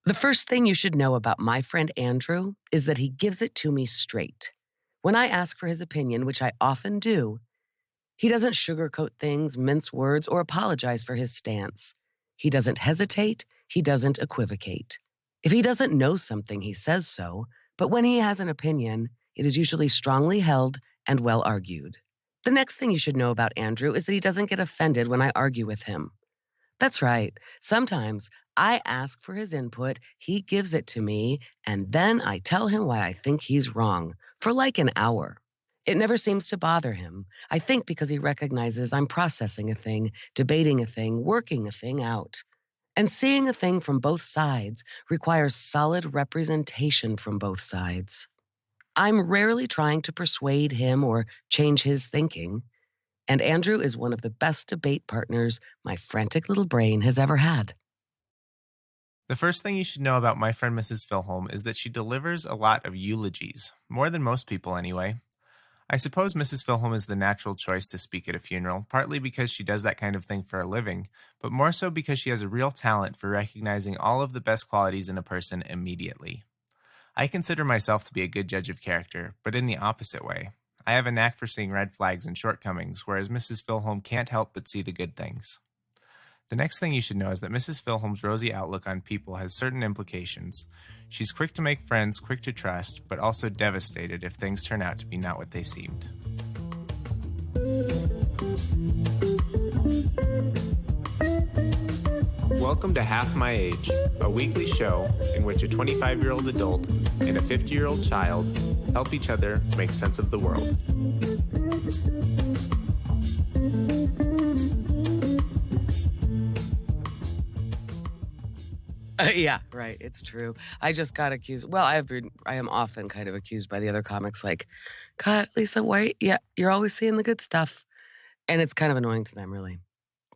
The first thing you should know about my friend Andrew is that he gives it to me straight. When I ask for his opinion, which I often do, he doesn't sugarcoat things, mince words, or apologize for his stance. He doesn't hesitate. He doesn't equivocate. If he doesn't know something, he says so, but when he has an opinion, it is usually strongly held and well argued. The next thing you should know about Andrew is that he doesn't get offended when I argue with him. That's right. Sometimes I ask for his input, he gives it to me, and then I tell him why I think he's wrong for like an hour. It never seems to bother him. I think because he recognizes I'm processing a thing, debating a thing, working a thing out. And seeing a thing from both sides requires solid representation from both sides. I'm rarely trying to persuade him or change his thinking. And Andrew is one of the best debate partners my frantic little brain has ever had. The first thing you should know about my friend Mrs. Filholm is that she delivers a lot of eulogies, more than most people anyway. I suppose Mrs. Filholm is the natural choice to speak at a funeral, partly because she does that kind of thing for a living, but more so because she has a real talent for recognizing all of the best qualities in a person immediately. I consider myself to be a good judge of character, but in the opposite way. I have a knack for seeing red flags and shortcomings, whereas Mrs. Filholm can't help but see the good things. The next thing you should know is that Mrs. Filholm's rosy outlook on people has certain implications. She's quick to make friends, quick to trust, but also devastated if things turn out to be not what they seemed. Welcome to Half My Age, a weekly show in which a 25-year-old adult and a 50-year-old child help each other make sense of the world. Yeah, right. It's true. I just got accused. Well, I am often kind of accused by the other comics like, God, Lisa, why? Yeah, you're always seeing the good stuff. And it's kind of annoying to them, really.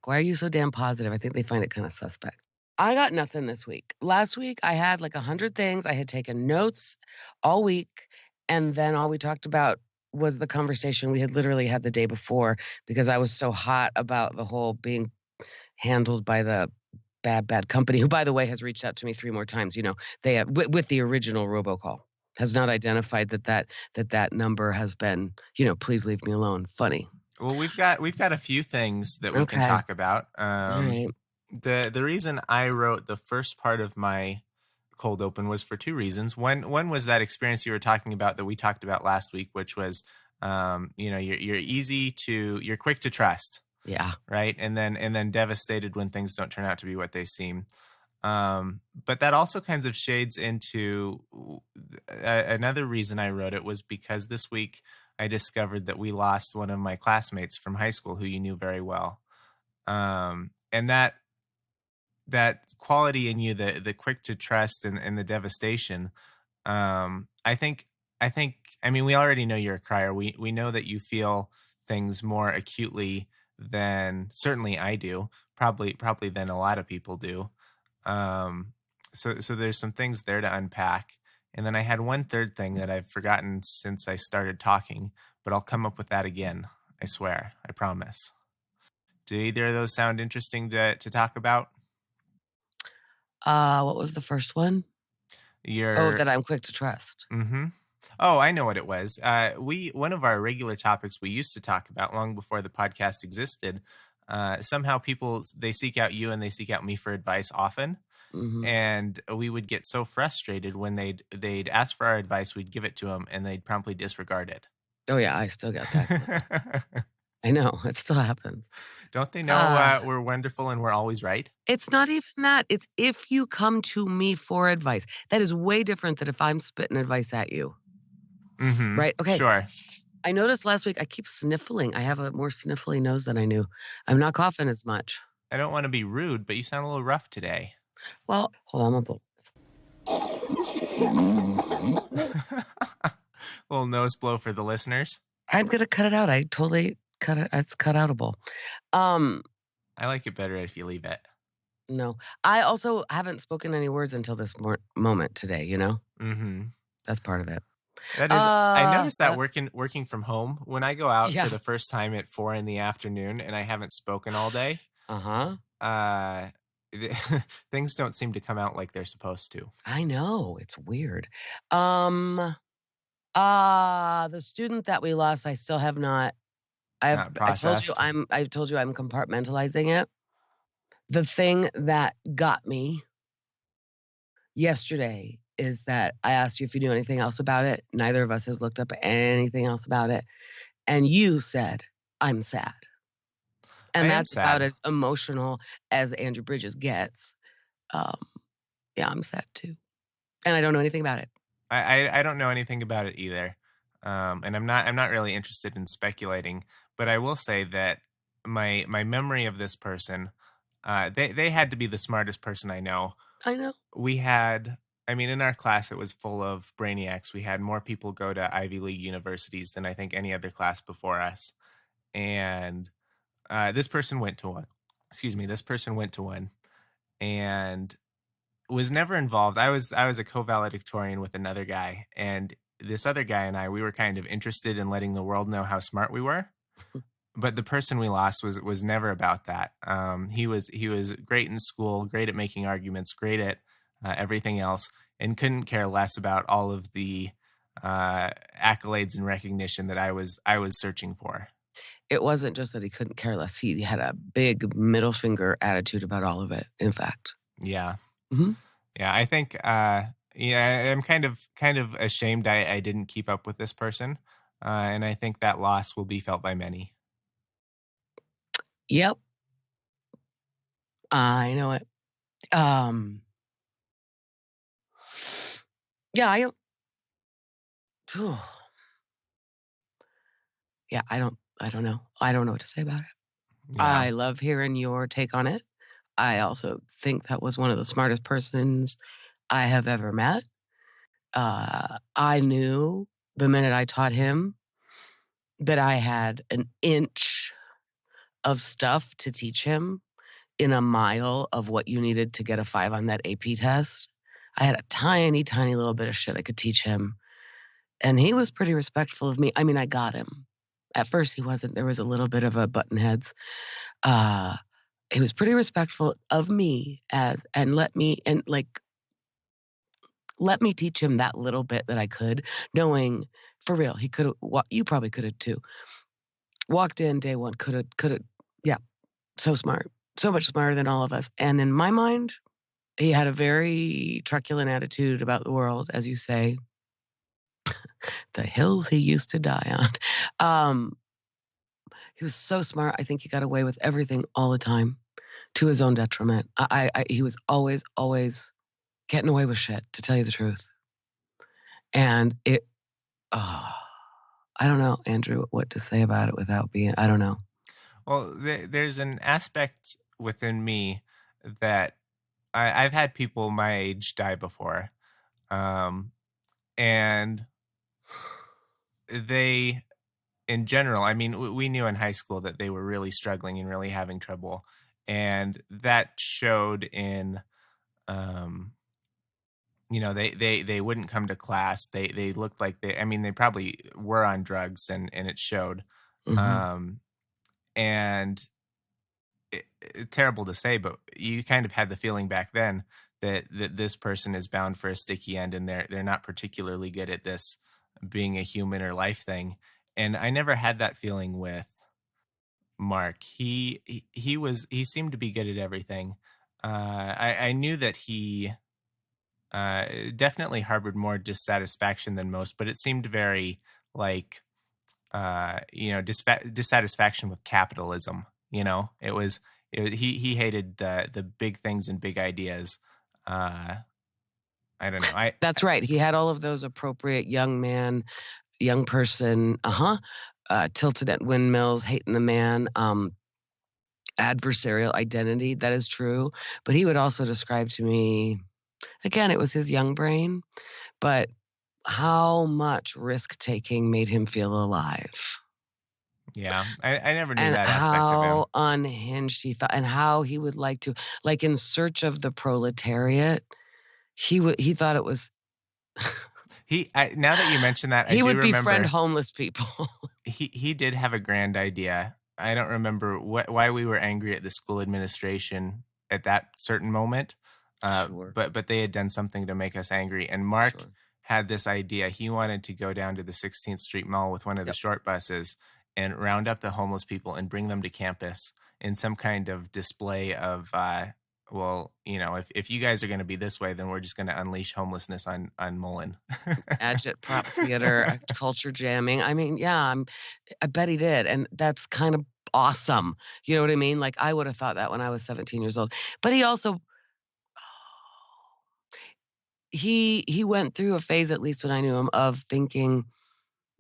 Why are you so damn positive? I think they find it kind of suspect. I got nothing this week. Last week, I had like 100 things. I had taken notes all week. And then all we talked about was the conversation we had literally had the day before because I was so hot about the whole being handled by the bad company, who, by the way, has reached out to me 3 more times. You know, they have, with the original robocall, has not identified that number has been, please leave me alone. Funny. Well, we've got a few things that we can talk about. All right. The reason I wrote the first part of my cold open was for 2 reasons. One was that experience you were talking about that we talked about last week, which was, you're quick to trust. Yeah. Right. And then devastated when things don't turn out to be what they seem. But that also kind of shades into another reason I wrote it was because this week I discovered that we lost one of my classmates from high school who you knew very well. And that quality in you, the quick to trust and the devastation, I mean, we already know you're a crier. We know that you feel things more acutely than certainly I do, probably than a lot of people do. So there's some things there to unpack. And then I had one third thing that I've forgotten since I started talking, but I'll come up with that again. I swear, I promise. Do either of those sound interesting to talk about? What was the first one? That I'm quick to trust. Mm-hmm. Oh, I know what it was. One of our regular topics we used to talk about long before the podcast existed. Somehow people, they seek out you and they seek out me for advice often. Mm-hmm. And we would get so frustrated when they'd ask for our advice, we'd give it to them and they'd promptly disregard it. Oh yeah, I still got that. I know, it still happens. Don't they know we're wonderful and we're always right? It's not even that. It's if you come to me for advice. That is way different than if I'm spitting advice at you. Mm-hmm. Right? Okay. Sure. I noticed last week I keep sniffling. I have a more sniffly nose than I knew. I'm not coughing as much. I don't want to be rude, but you sound a little rough today. Well, hold on, little nose blow for the listeners. I'm going to cut it out. I totally cut it. It's cut outable. I like it better if you leave it. No. I also haven't spoken any words until this moment today, you know? Mm-hmm. That's part of it. That is, I noticed that working from home, when I go out for the first time at 4 p.m. and I haven't spoken all day, things don't seem to come out like they're supposed to. I know, it's weird. The student that we lost, I still have not. I told you Processed. I'm compartmentalizing it. The thing that got me yesterday is that I asked you if you knew anything else about it. Neither of us has looked up anything else about it. And you said, I'm sad. I And am that's about sad. as emotional as Andrew Bridges gets. Um, yeah, I'm sad too. And I don't know anything about it. I don't know anything about it either, and I'm not really interested in speculating. But I will say that my memory of this person, they had to be the smartest person I know. I know. We had, I mean, in our class it was full of brainiacs. We had more people go to Ivy League universities than I think any other class before us, and this person went to one. Excuse me, this person went to one, and was never involved. I was a co-valedictorian with another guy, and this other guy and we were kind of interested in letting the world know how smart we were. But the person we lost was never about that. He was great in school, great at making arguments, great at everything else, and couldn't care less about all of the accolades and recognition that I was searching for. It wasn't just that he couldn't care less. He had a big middle finger attitude about all of it, in fact. Yeah. Mhm. Yeah, I think yeah, I'm kind of ashamed I didn't keep up with this person. And I think that loss will be felt by many. Yep, I know it. Um, yeah, phew. Yeah, I don't know. I don't know what to say about it. Yeah. I love hearing your take on it. I also think that was one of the smartest persons I have ever met. I knew the minute I taught him that I had an inch of stuff to teach him in a mile of what you needed to get a 5 on that AP test. I had a tiny, tiny little bit of shit I could teach him. And he was pretty respectful of me. I mean, I got him. At first, he wasn't. There was a little bit of a button heads. Uh, he was pretty respectful of me and let me teach him that little bit that I could, knowing for real he could have. You probably could have too. Walked in day one, could have. Yeah, so smart, so much smarter than all of us. And in my mind, he had a very truculent attitude about the world, as you say. The hills he used to die on. He was so smart. I think he got away with everything all the time, to his own detriment. He was always getting away with shit, to tell you the truth. And oh, I don't know, Andrew, what to say about it without being, I don't know. Well, there's an aspect within me that I've had people my age die before. And they, in general, I mean, we knew in high school that they were really struggling and really having trouble. And that showed in, um, they wouldn't come to class. They looked like I mean, they probably were on drugs, and it showed. Mhm. Um, and terrible to say, but you kind of had the feeling back then that this person is bound for a sticky end, and they're not particularly good at this being a human or life thing. And I never had that feeling with Mark. He seemed to be good at everything. I knew that he definitely harbored more dissatisfaction than most, but it seemed very like dissatisfaction with capitalism. He hated the big things and big ideas. Uh, I don't know. That's right. He had all of those appropriate young person, tilted at windmills, hating the man, adversarial identity. That is true. But he would also describe to me, again, it was his young brain, but how much risk taking made him feel alive. Yeah, I never knew And that aspect of him. how unhinged he thought, and how he would like to, like in search of the proletariat, he thought it was Now that you mention that, I he do would befriend remember homeless people. he did have a grand idea. I don't remember why we were angry at the school administration at that certain moment. Sure. But they had done something to make us angry. And Mark Sure. had this idea. He wanted to go down to the 16th Street Mall with one of the Yep. short buses and round up the homeless people and bring them to campus in some kind of display of, well, if you guys are going to be this way, then we're just going to unleash homelessness on Mullen. Prop theater, culture jamming. I mean, yeah, I bet he did, and that's kind of awesome. You know what I mean? Like, I would have thought that when I was 17 years old. But he also he went through a phase, at least when I knew him, of thinking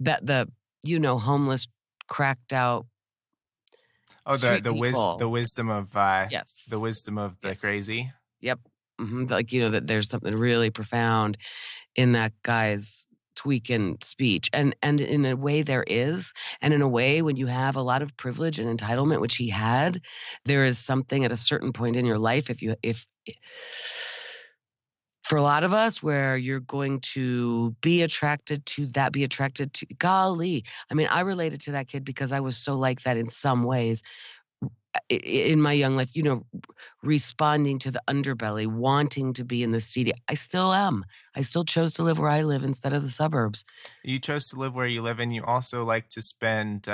that homeless, cracked out Oh, street people. the wisdom of Yes. the crazy. Yes. Yep. Like, that there's something really profound in that guy's tweaking speech. And in a way there is, and in a way when you have a lot of privilege and entitlement, which he had, there is something at a certain point in your life, if for a lot of us, where you're going to be attracted to golly. I mean, I related to that kid because I was so like that in some ways in my young life, responding to the underbelly, wanting to be in the seedy. I still am. I still chose to live where I live instead of the suburbs. You chose to live where you live, and you also like to spend,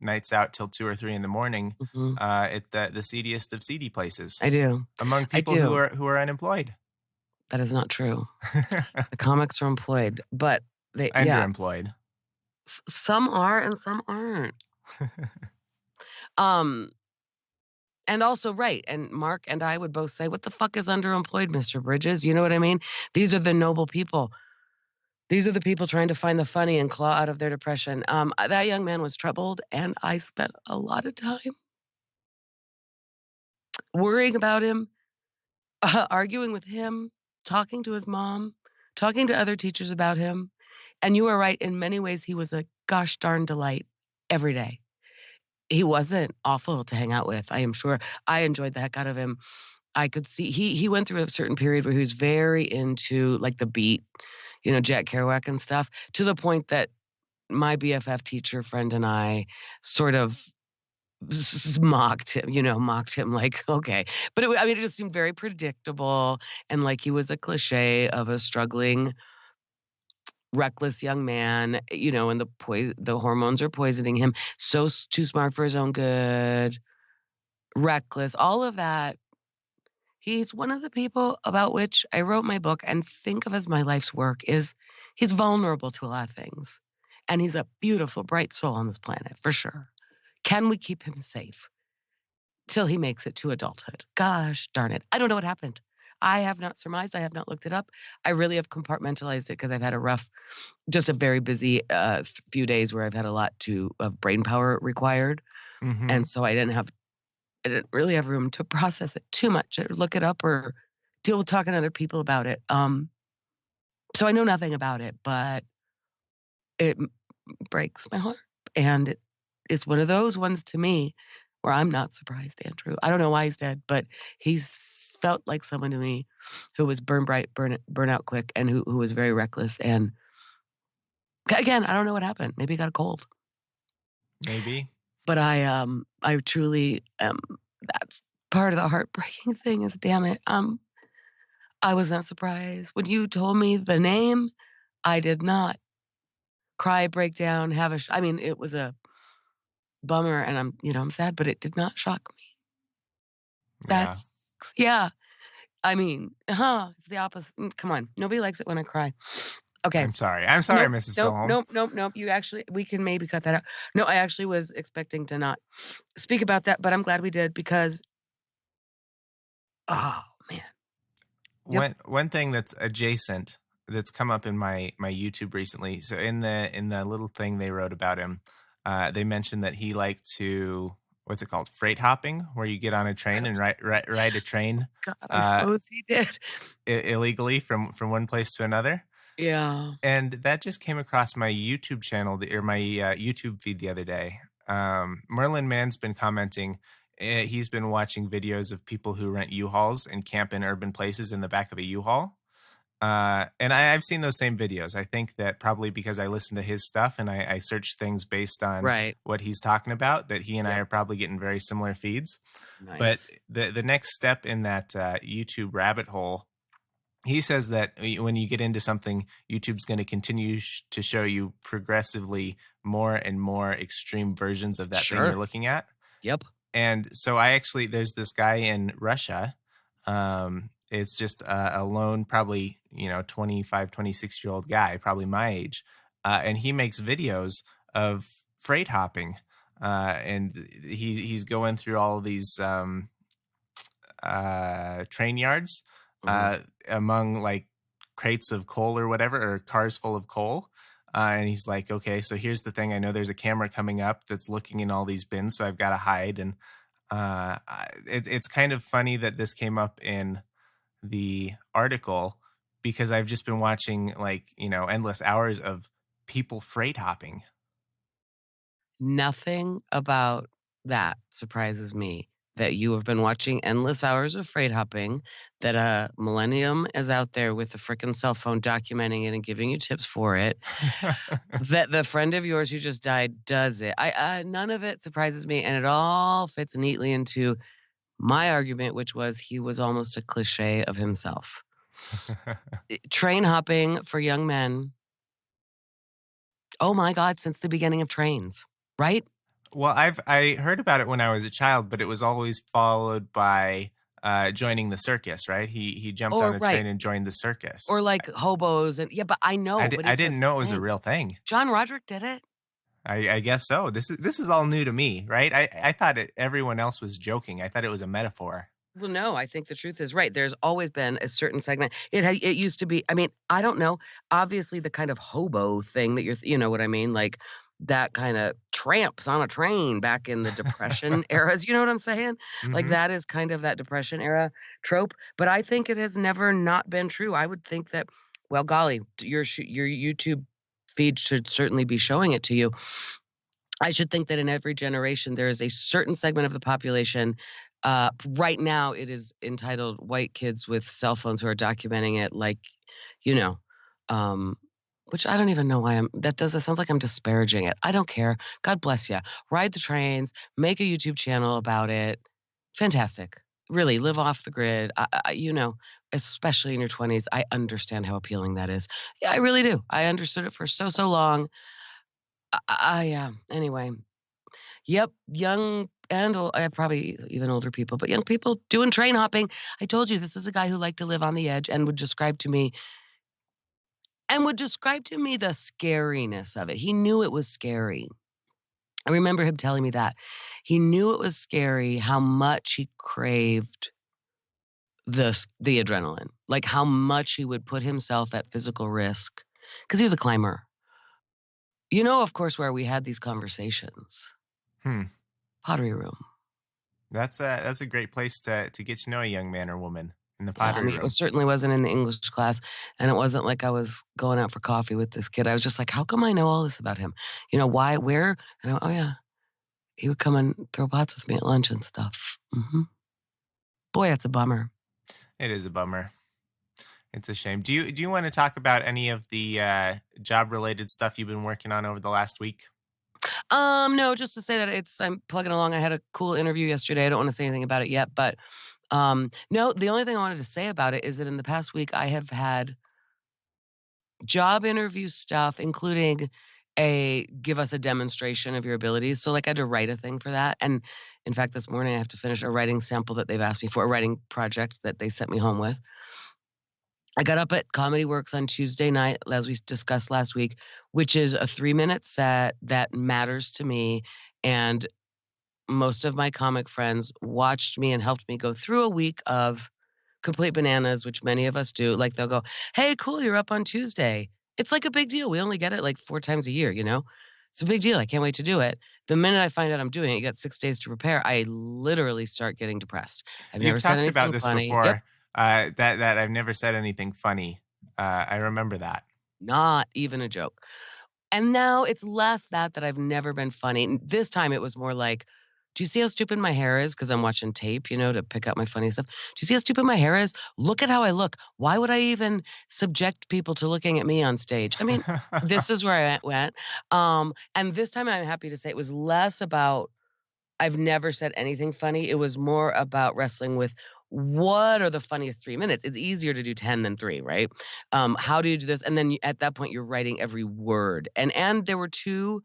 nights out till 2 or 3 in the morning Mhm. at the seediest of seedy places I do. among I people do. who are unemployed. That is not true. The comics are employed, but yeah, Underemployed. some are and some aren't. Um, and also, right. And Mark and I would both say, what the fuck is underemployed, Mr. Bridges? You know what I mean? These are the noble people. These are the people trying to find the funny and claw out of their depression. That young man was troubled, and I spent a lot of time worrying about him, arguing with him, talking to his mom, talking to other teachers about him. And you are right, in many ways, he was a gosh darn delight every day. He wasn't awful to hang out with, I am sure. I enjoyed the heck out of him. I could see he went through a certain period where he was very into like the beat, Jack Kerouac and stuff, to the point that my BFF teacher friend and I sort of mocked him like, okay. But it just seemed very predictable, and like he was a cliche of a struggling, reckless young man, and the hormones are poisoning him. So too smart for his own good, reckless, all of that. He's one of the people about which I wrote my book and think of as my life's work is he's vulnerable to a lot of things. And he's a beautiful, bright soul on this planet, for sure. Can we keep him safe till he makes it to adulthood? Gosh darn it. I don't know what happened. I have not surmised. I have not looked it up. I really have compartmentalized it because I've had just a very busy few days where I've had a lot of brain power required. Mm-hmm. And so I didn't really have room to process it too much, or look it up, or deal with talking to other people about it. So I know nothing about it, but it breaks my heart. And it's one of those ones to me where I'm not surprised, Andrew. I don't know why he's dead, but he's felt like someone to me who was burn bright, burn out quick, and who was very reckless. And again, I don't know what happened. Maybe he got a cold. Maybe. But I truly, that's part of the heartbreaking thing is, damn it, I was not surprised. When you told me the name, I did not cry, break down, it was a bummer, and I'm sad, but it did not shock me. Yeah. Yeah. It's the opposite. Come on. Nobody likes it when I cry. Okay. I'm sorry, Nope, Mrs. nope, Filholm. nope. We can maybe cut that out. No, I actually was expecting to not speak about that, but I'm glad we did because, oh man. Yep. One thing that's adjacent that's come up in my YouTube recently. So in the little thing they wrote about him, they mentioned that he liked to, what's it called, freight hopping, where you get on a train and ride a train. God, I suppose he did. Illegally from one place to another. Yeah. And that just came across my YouTube channel or my YouTube feed the other day. Merlin Mann's been commenting. He's been watching videos of people who rent U-Hauls and camp in urban places in the back of a U-Haul. And I've seen those same videos. I think that probably because I listen to his stuff and I search things based on Right. what he's talking about, that he and I Yep. are probably getting very similar feeds. But Nice. the next step in that YouTube rabbit hole, he says that when you get into something, YouTube's going to continue to show you progressively more and more extreme versions of that thing you're Sure. looking at. Yep. And so there's this guy in Russia. It's just a lone, probably, 25, 26 year old guy, probably my age. And he makes videos of freight hopping. And he's going through all of these train yards Uh-huh. among like crates of coal or whatever, or cars full of coal. And he's like, okay, so here's the thing. I know there's a camera coming up that's looking in all these bins, so I've got to hide. And it's kind of funny that this came up in the article because I've just been watching endless hours of people freight hopping. Nothing about that surprises me. That you have been watching endless hours of freight hopping, that a millennium is out there with a frickin' cell phone documenting it and giving you tips for it, that the friend of yours who just died does it. None of it surprises me, and it all fits neatly into my argument, which was he was almost a cliche of himself. Train hopping for young men. Oh my God, since the beginning of trains, right? Well, I heard about it when I was a child, but it was always followed by joining the circus, right? He jumped Or on a right. train and joined the circus. Or like hobos and yeah, but I know, but I it's a didn't know it was a thing. real thing. John Roderick did it. I guess so. This is all new to me, right? I thought everyone else was joking. I thought it was a metaphor. Well, no, I think the truth is right. There's always been a certain segment. It used to be. I mean, I don't know. Obviously, the kind of hobo thing that you know what I mean, like that kind of tramps on a train back in the Depression eras. You know what I'm saying? Like Hmm. that is kind of that Depression era trope. But I think it has never not been true. I would think that, well, golly, your YouTube feed should certainly be showing it to you. I should think that in every generation, there is a certain segment of the population. Right now, it is entitled "White Kids with Cell Phones Who Are Documenting It," like, you know, um, which I don't even know why that sounds like I'm disparaging it. I don't care. God bless you. Ride the trains, make a YouTube channel about it. Fantastic. Really, live off the grid. Especially in your 20s, I understand how appealing that is. Yeah, I really do. I understood it for so long. Yeah. Anyway, yep, young and probably even older people, but young people doing train hopping. I told you this is a guy who liked to live on the edge and would describe to me the scariness of it. He knew it was scary. I remember him telling me that. He knew it was scary how much he craved the adrenaline, like how much he would put himself at physical risk because he was a climber. You know, of course, where we had these conversations. Hmm. Pottery room. That's a great place to get to know a young man or woman, in the Yeah, I pottery mean, it room. certainly wasn't in the English class, and it wasn't like I was going out for coffee with this kid. I was just like, "How come I know all this about him? You know, why, where?" And oh yeah, he would come and throw pots with me at lunch and stuff. Boy, that's a bummer. It is a bummer. It's a shame. Do you want to talk about any of the job related stuff you've been working on over the last week? No, just to say that I'm plugging along. I had a cool interview yesterday. I don't want to say anything about it yet, but no, the only thing I wanted to say about it is that in the past week I have had job interview stuff, including give us a demonstration of your abilities. So like I had to write a thing for that. And in fact, this morning I have to finish a writing sample that they've asked me for, a writing project that they sent me home with. I got up at Comedy Works on Tuesday night, as we discussed last week, which is a 3-minute set that matters to me. And most of my comic friends watched me and helped me go through a week of complete bananas, which many of us do. Like they'll go, "Hey, cool, you're up on Tuesday." It's like a big deal. We only get it like 4 times a year, you know? It's a big deal. I can't wait to do it. The minute I find out I'm doing it, you got 6 days to prepare, I literally start getting depressed. I've You've never said talked about anything this funny. Yep, before. That I've never said anything funny. I remember that. not even a joke. And now it's less that I've never been funny. This time it was more like Do you see how stupid my hair is? Because I'm watching tape, to pick out my funny stuff. Do you see how stupid my hair is? Look at how I look. Why would I even subject people to looking at me on stage? I mean, this is where I went. And this time I'm happy to say it was less about, I've never said anything funny. It was more about wrestling with what are the funniest 3 minutes. It's easier to do 10 than 3, right? How do you do this? And then at that point, you're writing every word. And there were 2.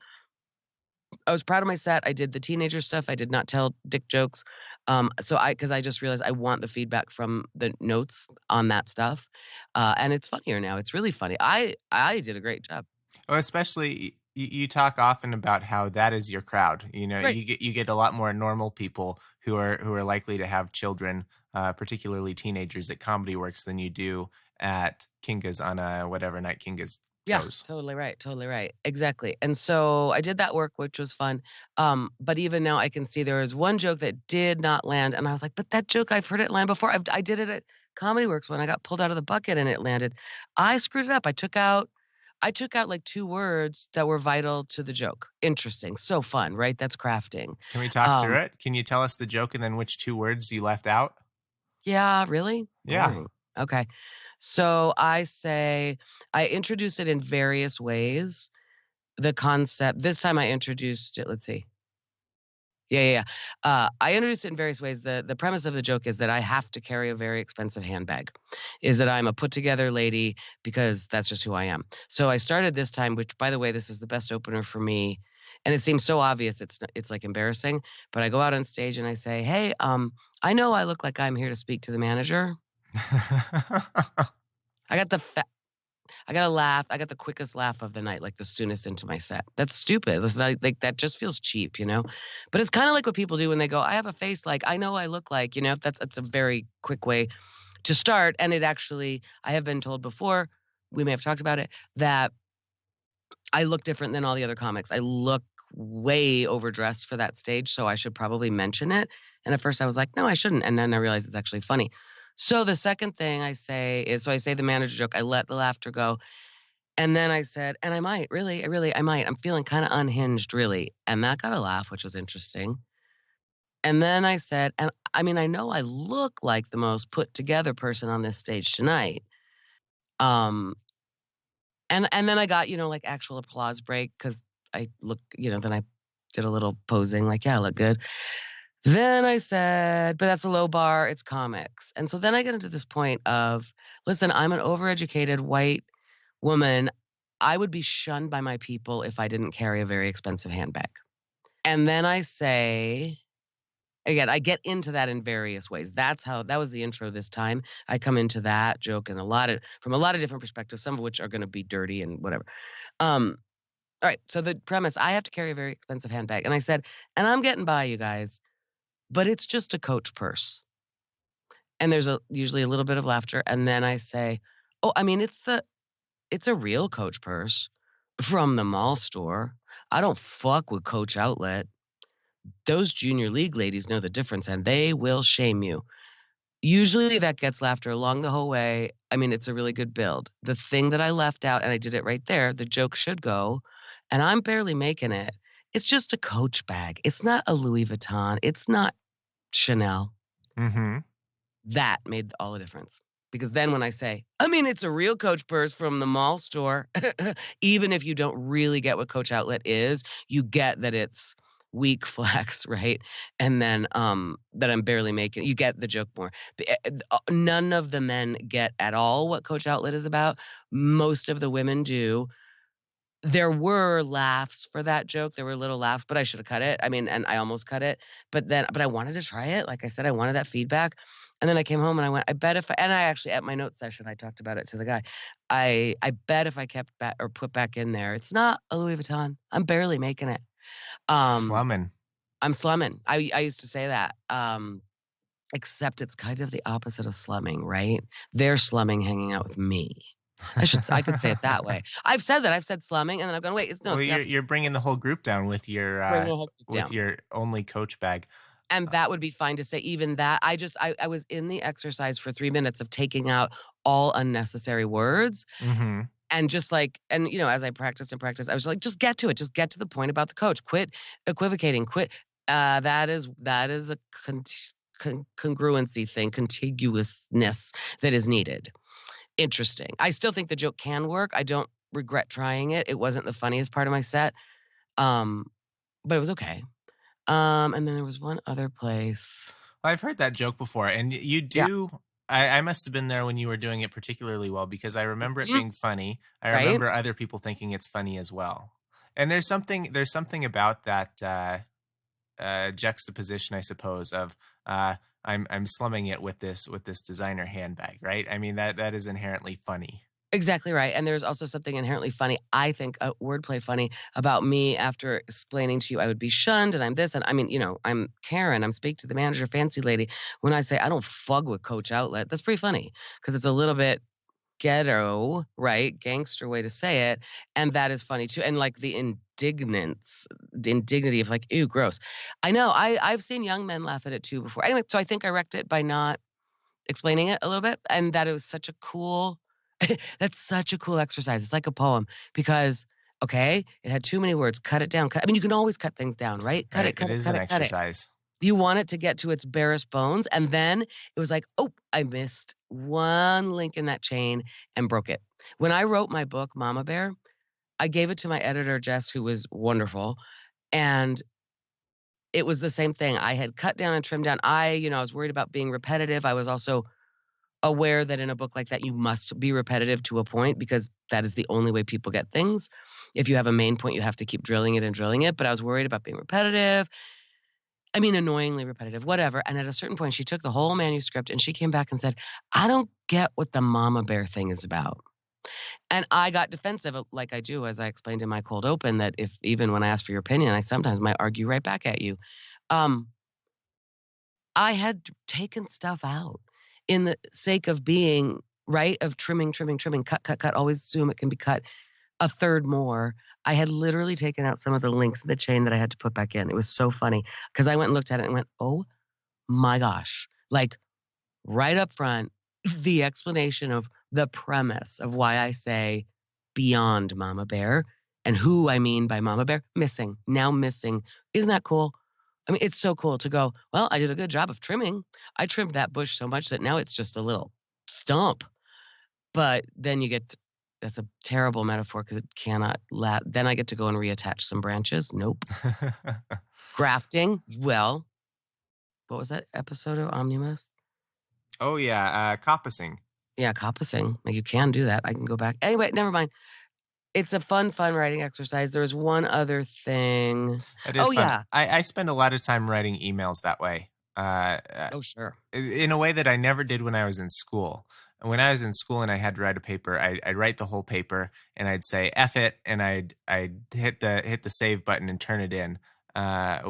I was proud of my set. I did the teenager stuff. I did not tell dick jokes. Because I just realized I want the feedback from the notes on that stuff. And it's funnier now. It's really funny. I did a great job. Well, especially you talk often about how that is your crowd. Right. You get a lot more normal people who are likely to have children, particularly teenagers at Comedy Works, than you do at Kinga's on a whatever night Kinga's Yeah, goes. totally right. Totally right. Exactly. And so I did that work, which was fun. But even now I can see there was one joke that did not land. And I was like, but that joke, I've heard it land before. I did it at Comedy Works when I got pulled out of the bucket and it landed. I screwed it up. I took out like 2 words that were vital to the joke. Interesting. So fun, right? That's crafting. Can we talk through it? Can you tell us the joke and then which 2 words you left out? Yeah, really? Yeah. Boring. Okay. So I introduce it in various ways. The concept, this time I introduced it, let's see. Yeah. I introduced it in various ways. The premise of the joke is that I have to carry a very expensive handbag, is that I'm a put together lady because that's just who I am. So I started this time, which by the way, this is the best opener for me. And it seems so obvious. It's like embarrassing, but I go out on stage and I say, hey, I know I look like I'm here to speak to the manager. I got a laugh. I got the quickest laugh of the night, like the soonest into my set. That's stupid. That's not like that. Just feels cheap, But it's kind of like what people do when they go, "I have a face like I know I look like," That's a very quick way to start. And it actually, I have been told before, we may have talked about it, that I look different than all the other comics. I look way overdressed for that stage, so I should probably mention it. And at first I was like, no, I shouldn't. And then I realized it's actually funny. So the second thing I say is, so I say the manager joke, I let the laughter go. And then I said, and I might, really, I might. I'm feeling kind of unhinged, really. And that got a laugh, which was interesting. And then I said, and I mean, I know I look like the most put together person on this stage tonight. And then I got, like actual applause break because I look, then I did a little posing like, yeah, I look good. Then I said, but that's a low bar, it's comics. And so then I get into this point of, listen, I'm an overeducated white woman. I would be shunned by my people if I didn't carry a very expensive handbag. And then I say, again, I get into that in various ways. That was the intro this time. I come into that joke from a lot of different perspectives, some of which are going to be dirty and whatever. All right. So the premise, I have to carry a very expensive handbag. And I said, and I'm getting by, you guys, but it's just a Coach purse. And there's usually a little bit of laughter. And then I say, oh, I mean, it's a real Coach purse from the mall store. I don't fuck with Coach Outlet. Those junior league ladies know the difference and they will shame you. Usually that gets laughter along the whole way. I mean, it's a really good build. The thing that I left out, and I did it right there, the joke should go, and I'm barely making it. It's just a Coach bag. It's not a Louis Vuitton. It's not Chanel. Mm-hmm. That made all the difference. Because then when I say, I mean, it's a real Coach purse from the mall store, even if you don't really get what Coach Outlet is, you get that it's weak flex, right? And then that I'm barely making, you get the joke more. None of the men get at all what Coach Outlet is about. Most of the women do. There were laughs for that joke. There were little laughs, but I should have cut it. I mean, and I almost cut it. But I wanted to try it. Like I said, I wanted that feedback. And then I came home and I went, I bet and I actually, at my note session, I talked about it to the guy. I bet if I kept back or put back in there, it's not a Louis Vuitton. I'm barely making it. Slumming. I'm slumming. I used to say that. Except it's kind of the opposite of slumming, right? They're slumming hanging out with me. I could say it that way. I've said that. I've said slumming, and then I've gone, wait, well, you're bringing the whole group down with your your only Coach bag. And that would be fine to say. Even that, I was in the exercise for 3 minutes of taking out all unnecessary words. Mm-hmm. And just like, and as I practiced, I was like, just get to it. Just get to the point about the coach. Quit equivocating. Quit. That is a congruency thing, contiguousness that is needed. Interesting. I still think the joke can work. I don't regret trying it. It wasn't the funniest part of my set, but it was okay. And then there was one other place. Well, I've heard that joke before, and you Yeah. do. I must have been there when you were doing it particularly well because I remember it Mhm. being funny. I Right? remember other people thinking it's funny as well. And there's something about that juxtaposition, I suppose, of I'm slumming it with this designer handbag, right? I mean that is inherently funny. Exactly right. And there's also something inherently funny, I think, wordplay funny about me after explaining to you I would be shunned and I'm this. And I mean, I'm Karen, I'm speak to the manager, fancy lady. When I say I don't fug with Coach Outlet, that's pretty funny because it's a little bit ghetto, right? Gangster way to say it. And that is funny too. And like the indignity of like, ew, gross. I know. I've seen young men laugh at it too before. Anyway, so I think I wrecked it by not explaining it a little bit, and that it was such a cool that's such a cool exercise. It's like a poem because, okay, it had too many words. Cut it down. I mean, you can always cut things down, right? Cut Right? it, It cut it, is cut an it, cut it. exercise. You want it to get to its barest bones, and then it was like, "Oh, I missed one link in that chain and broke it." When I wrote my book, Mama Bear, I gave it to my editor, Jess, who was wonderful, and it was the same thing. I had cut down and trimmed down. I was worried about being repetitive. I was also aware that in a book like that, you must be repetitive to a point because that is the only way people get things. If you have a main point, you have to keep drilling it and drilling it. But I was worried about being repetitive. I mean, annoyingly repetitive, whatever. And at a certain point, she took the whole manuscript and she came back and said, I don't get what the mama bear thing is about. And I got defensive, like I do, as I explained in my cold open, that if even when I ask for your opinion, I sometimes might argue right back at you. Um, I had taken stuff out in the sake of being right, of trimming, trimming, trimming, cut, cut, cut, always assume it can be cut a third more. I had literally taken out some of the links in the chain that I had to put back in. It was so funny because I went and looked at it and went, oh my gosh. Like right up front, the explanation of the premise of why I say beyond Mama Bear and who I mean by Mama Bear, missing, now missing. Isn't that cool? I mean, it's so cool to go, well, I did a good job of trimming. I trimmed that bush so much that now it's just a little stump. But then you get, that's a terrible metaphor because it cannot then I get to go and reattach some branches. Nope. Grafting. Well, what was that episode of Omnibus? Oh yeah, coppicing. Yeah, coppicing. Like you can do that. I can go back. Anyway, never mind. It's a fun writing exercise. There was one other thing. It Oh is fun. yeah. I spend a lot of time writing emails that way. Oh sure. In a way that I never did when I was in school. When I was in school and I had to write a paper, I'd write the whole paper and I'd say "F it" and I'd hit the save button and turn it in,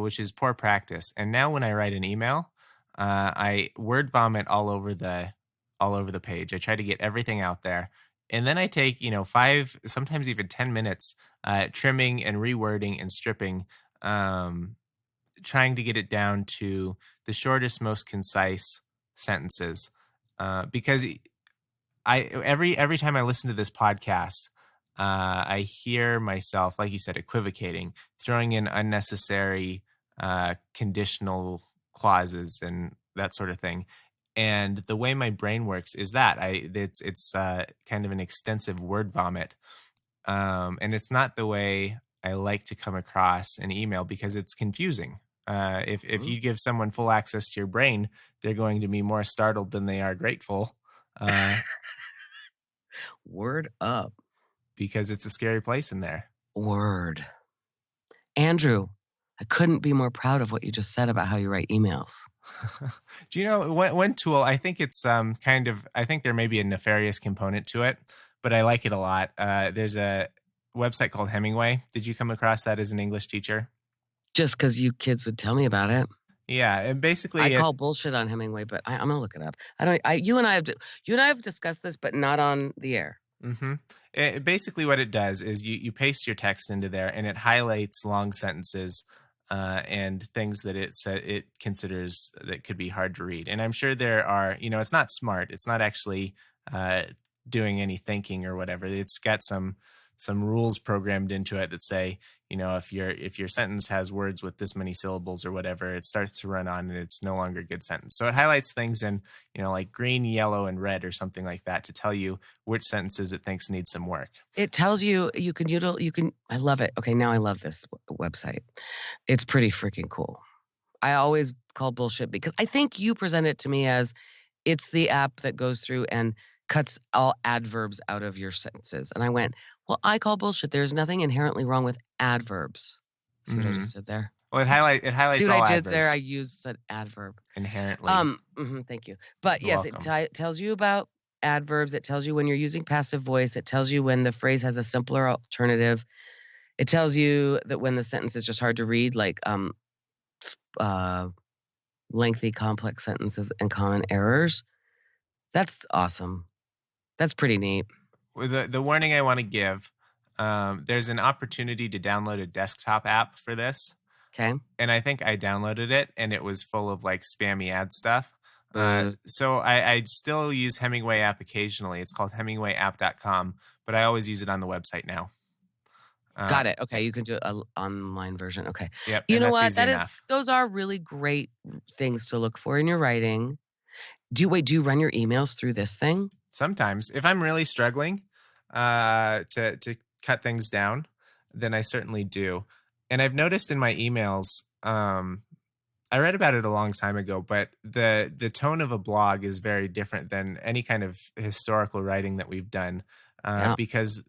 which is poor practice. And now when I write an email, I word vomit all over the page. I try to get everything out there, and then I take 5, sometimes even 10 minutes, trimming and rewording and stripping. Trying to get it down to the shortest, most concise sentences. Because every time I listen to this podcast, I hear myself, like you said, equivocating, throwing in unnecessary conditional clauses and that sort of thing. And the way my brain works is that it's kind of an extensive word vomit, and it's not the way I like to come across an email because it's confusing. If Mhm. you give someone full access to your brain, they're going to be more startled than they are grateful, uh, Word up. because it's a scary place in there. Word. Andrew, I couldn't be more proud of what you just said about how you write emails. Do you know one tool? I think it's I think there may be a nefarious component to it, but I like it a lot. There's a website called Hemingway. Did you come across that as an English teacher? Just because you kids would tell me about it. Yeah, and I basically call bullshit on Hemingway, but I'm gonna look it up. I don't. You and I have discussed this, but not on the air. hmm basically, what it does is you paste your text into there, and it highlights long sentences and things that it considers that could be hard to read. And I'm sure there are, it's not smart. It's not actually doing any thinking or whatever. It's got some some rules programmed into it that say, if your sentence has words with this many syllables or whatever, it starts to run on and it's no longer a good sentence. So it highlights things in, like green, yellow, and red or something like that to tell you which sentences it thinks need some work. It tells you I love it. Okay, now I love this website. It's pretty freaking cool. I always call bullshit because I think you present it to me as it's the app that goes through and cuts all adverbs out of your sentences. And I went, well, I call bullshit. There's nothing inherently wrong with adverbs. See what I just did there? Well, it highlights See what all I did adverbs. there? I used an adverb. Inherently. Thank you. But You're yes, welcome. it tells you about adverbs. It tells you when you're using passive voice. It tells you when the phrase has a simpler alternative. It tells you that when the sentence is just hard to read, like lengthy, complex sentences and common errors. That's awesome. That's pretty neat. The warning I want to give, there's an opportunity to download a desktop app for this. Okay. And I think I downloaded it and it was full of like spammy ad stuff. Boo. So I still use Hemingway app occasionally. It's called hemingwayapp.com, but I always use it on the website now. Got it. Okay, you can do an online version. Okay. Yep. You and know that's what? easy enough. Those are really great things to look for in your writing. Do you run your emails through this thing? Sometimes, if I'm really struggling to cut things down, then I certainly do. And I've noticed in my emails, I read about it a long time ago, but the tone of a blog is very different than any kind of historical writing that we've done, because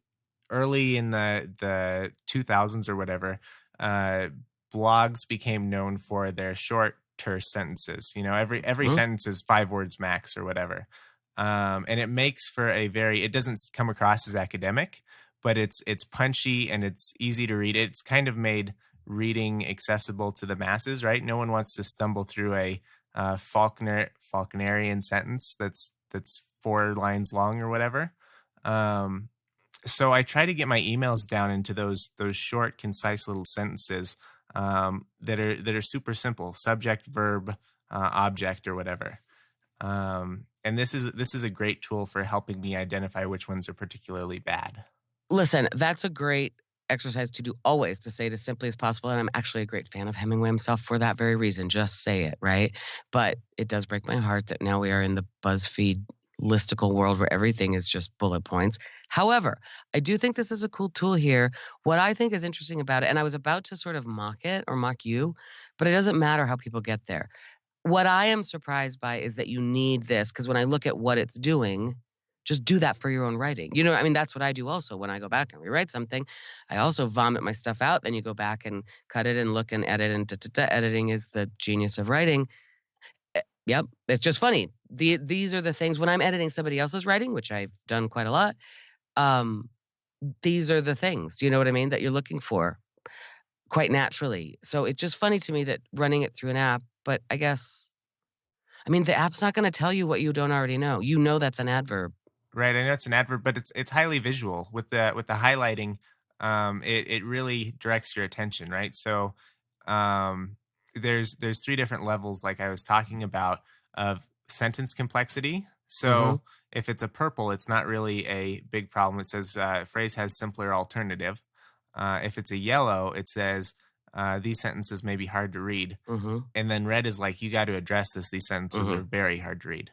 early in the 2000s or whatever, blogs became known for their short, terse sentences. Every sentence is 5 words max or whatever. And it makes for it doesn't come across as academic, but it's punchy and it's easy to read. It's kind of made reading accessible to the masses, right? No one wants to stumble through a Faulknerian sentence that's 4 lines long or whatever. So I try to get my emails down into those short, concise little sentences that are super simple: subject, verb, object, or whatever. And this is a great tool for helping me identify which ones are particularly bad. Listen, that's a great exercise to do always, to say it as simply as possible. And I'm actually a great fan of Hemingway himself for that very reason. Just say it, right? But it does break my heart that now we are in the BuzzFeed listicle world where everything is just bullet points. However, I do think this is a cool tool here. What I think is interesting about it, and I was about to sort of mock it or mock you, but it doesn't matter how people get there. What I am surprised by is that you need this, because when I look at what it's doing, just do that for your own writing. That's what I do also when I go back and rewrite something. I also vomit my stuff out. Then you go back and cut it and look and edit, and editing is the genius of writing. Yep. It's just funny. These are the things when I'm editing somebody else's writing, which I've done quite a lot. These are the things, you know what I mean, that you're looking for quite naturally. So it's just funny to me that running it through an app, but I guess, the app's not going to tell you what you don't already know. You know that's an adverb. Right. I know it's an adverb, but it's highly visual with the highlighting. It really directs your attention, right? So there's 3 different levels, like I was talking about, of sentence complexity. So if it's a purple, it's not really a big problem. It says phrase has simpler alternative. If it's a yellow, it says these sentences may be hard to read. And then red is like, you got to address this. These sentences are very hard to read.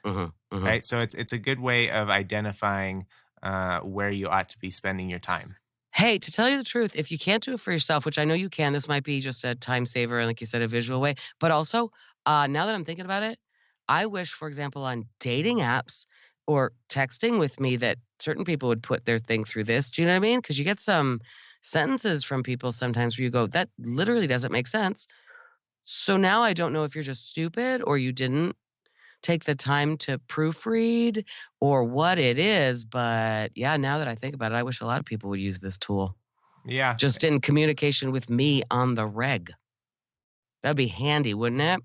Right. So it's a good way of identifying where you ought to be spending your time. Hey, to tell you the truth, if you can't do it for yourself, which I know you can, this might be just a time saver and, like you said, a visual way. But also, now that I'm thinking about it, I wish, for example, on dating apps or texting with me, that certain people would put their thing through this. Do you know what I mean? Because you get some sentences from people sometimes where you go, that literally doesn't make sense. So now I don't know if you're just stupid or you didn't take the time to proofread or what it is. But yeah, now that I think about it, I wish a lot of people would use this tool. Yeah. Just in communication with me on the reg. That'd be handy, wouldn't it?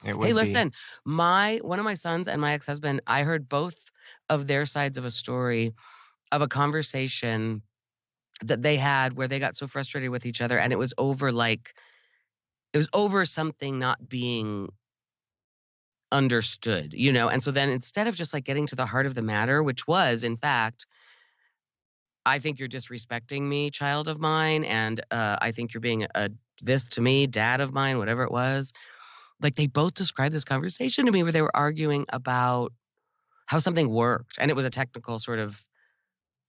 It would Hey, be. listen, one of my sons and my ex-husband, I heard both of their sides of a story of a conversation that they had where they got so frustrated with each other, and it was over something not being understood, and so then instead of just like getting to the heart of the matter, which was in fact I think you're disrespecting me, child of mine, and, I think you're being a this to me, dad of mine, whatever it was. Like, they both described this conversation to me where they were arguing about how something worked, and it was a technical sort of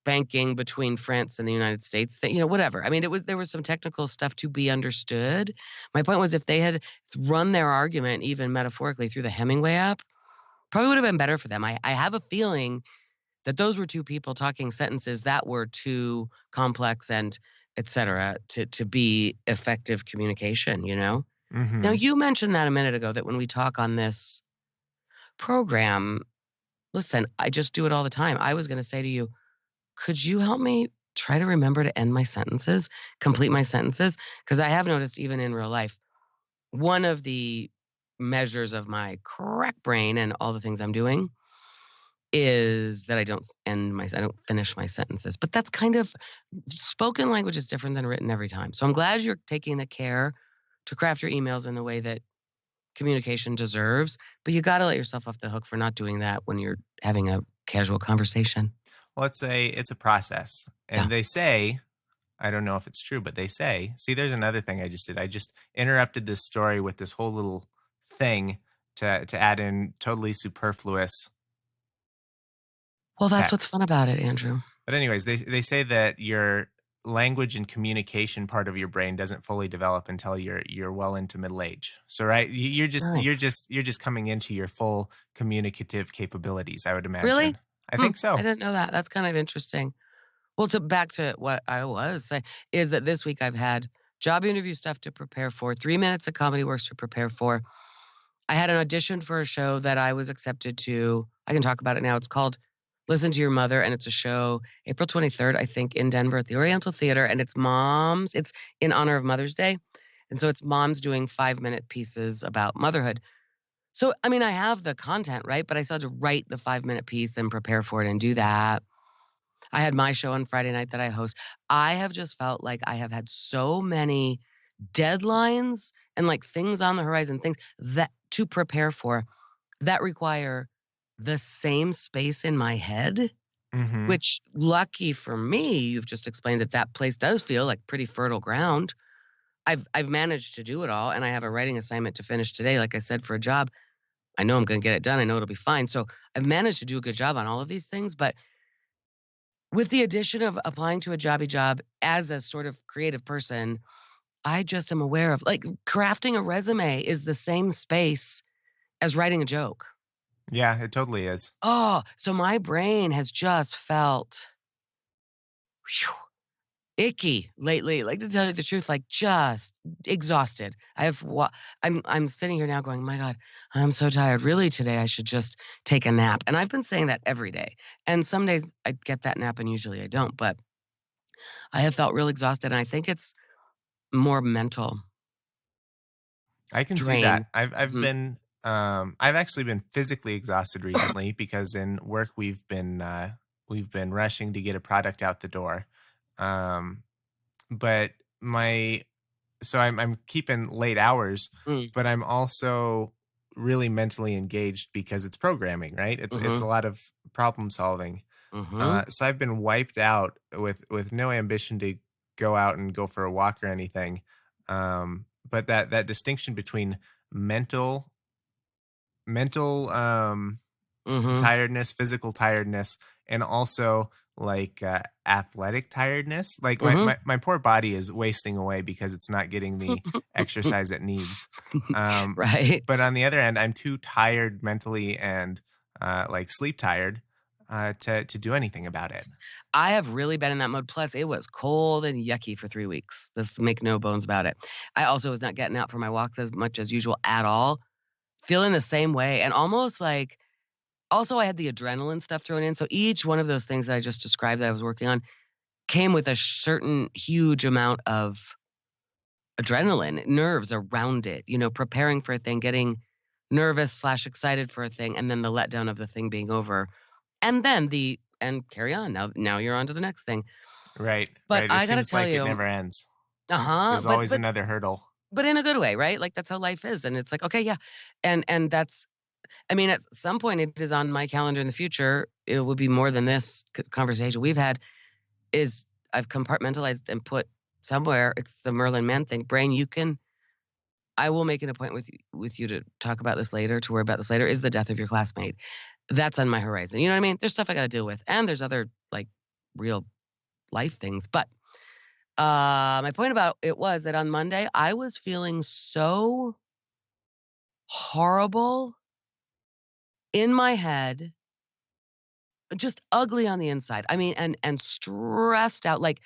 banking between France and the United States that, whatever. I mean, there was some technical stuff to be understood. My point was if they had run their argument even metaphorically through the Hemingway app, probably would have been better for them. I have a feeling that those were two people talking sentences that were too complex and et cetera to be effective communication. Now, Hmm. you mentioned that a minute ago that when we talk on this program, listen, I just do it all the time. I was gonna say to you, could you help me try to remember to end my sentences, complete my sentences? Because I have noticed even in real life, one of the measures of my correct brain and all the things I'm doing is that I don't finish my sentences. But that's kind of spoken language is different than written every time. So I'm glad you're taking the care to craft your emails in the way that communication deserves, but you gotta let yourself off the hook for not doing that when you're having a casual conversation. Well, it's a process, Yeah. and they say, I don't know if it's true, but they say, see, there's another thing I just did. I just interrupted this story with this whole little thing to add in totally superfluous Well, that's what's text. fun about it, Andrew. But anyways, they say that your language and communication part of your brain doesn't fully develop until you're well into middle age. So right, you're just you're Nice. just you're just coming into your full communicative capabilities, I would Really? imagine. I Hmm, think I so. didn't know that. That's kind of interesting. Well, back to what I was saying is that this week I've had job interview stuff to prepare for, 3 minutes of comedy works to prepare for. I had an audition for a show that I was accepted to. I can talk about it now. It's called Listen to Your Mother, and it's a show April 23rd, I think, in Denver at the Oriental Theater, and it's moms. It's in honor of Mother's Day, and so it's moms doing 5-minute pieces about motherhood. So, I mean, I have the content, right? But I still had to write the 5-minute piece and prepare for it and do that. I had my show on Friday night that I host. I have just felt like I have had so many deadlines and, like, things on the horizon, things that to prepare for that require the same space in my head, Mhm. which lucky for me, you've just explained that that place does feel like pretty fertile ground. I've managed to do it all, and I have a writing assignment to finish today, like I said, for a job. I know I'm gonna get it done. I know it'll be fine. So I've managed to do a good job on all of these things, but with the addition of applying to a jobby job as a sort of creative person, I just am aware of like crafting a resume is the same space as writing a joke. Yeah, it totally is. Oh, so my brain has just felt whew, icky lately. Like to tell you the truth, like just exhausted. I'm sitting here now going, my God, I'm so tired. Really, today I should just take a nap. And I've been saying that every day. And some days I get that nap and usually I don't. But I have felt real exhausted. And I think it's more mental I can see drain. that. Mhm. I've actually been physically exhausted recently because in work we've been rushing to get a product out the door. Um but my so I'm keeping late hours, Mm, but I'm also really mentally engaged because it's programming, right? It's a mhm, lot of problem solving. mhm, So I've been wiped out with no ambition to go out and go for a walk or anything. But that distinction between mental mental mhm, tiredness, physical tiredness, and also like athletic tiredness. Like mhm. my poor body is wasting away because it's not getting the exercise it needs. Right? But on the other end, I'm too tired mentally and like sleep tired to do anything about it. I have really been in that mode. Plus, it was cold and yucky for 3 weeks. Let's make no bones about it. I also was not getting out for my walks as much as usual at all, feeling the same way, and almost like also I had the adrenaline stuff thrown in, so each one of those things that I just described that I was working on came with a certain huge amount of adrenaline, nerves around it, preparing for a thing, getting nervous/excited for a thing, and then the letdown of the thing being over. And then and carry on. Now you're on to the next thing. Right, But right. It I gotta seems tell like it you never ends. uh-huh, There's always another hurdle. but in a good way, right? Like, that's how life is, and it's like, okay, yeah. And that's I mean, at some point, it is on my calendar in the future. It will be more than this conversation we've had is I've compartmentalized and put somewhere. It's the Merlin Mann thing. Brain, I will make an appointment with you to talk about this later, to worry about this later, is the death of your classmate. That's on my horizon. You know what I mean? There's stuff I got to deal with, and there's other like real life things. But my point about it was that on Monday I was feeling so horrible in my head, just ugly on the inside. I mean, and stressed out, like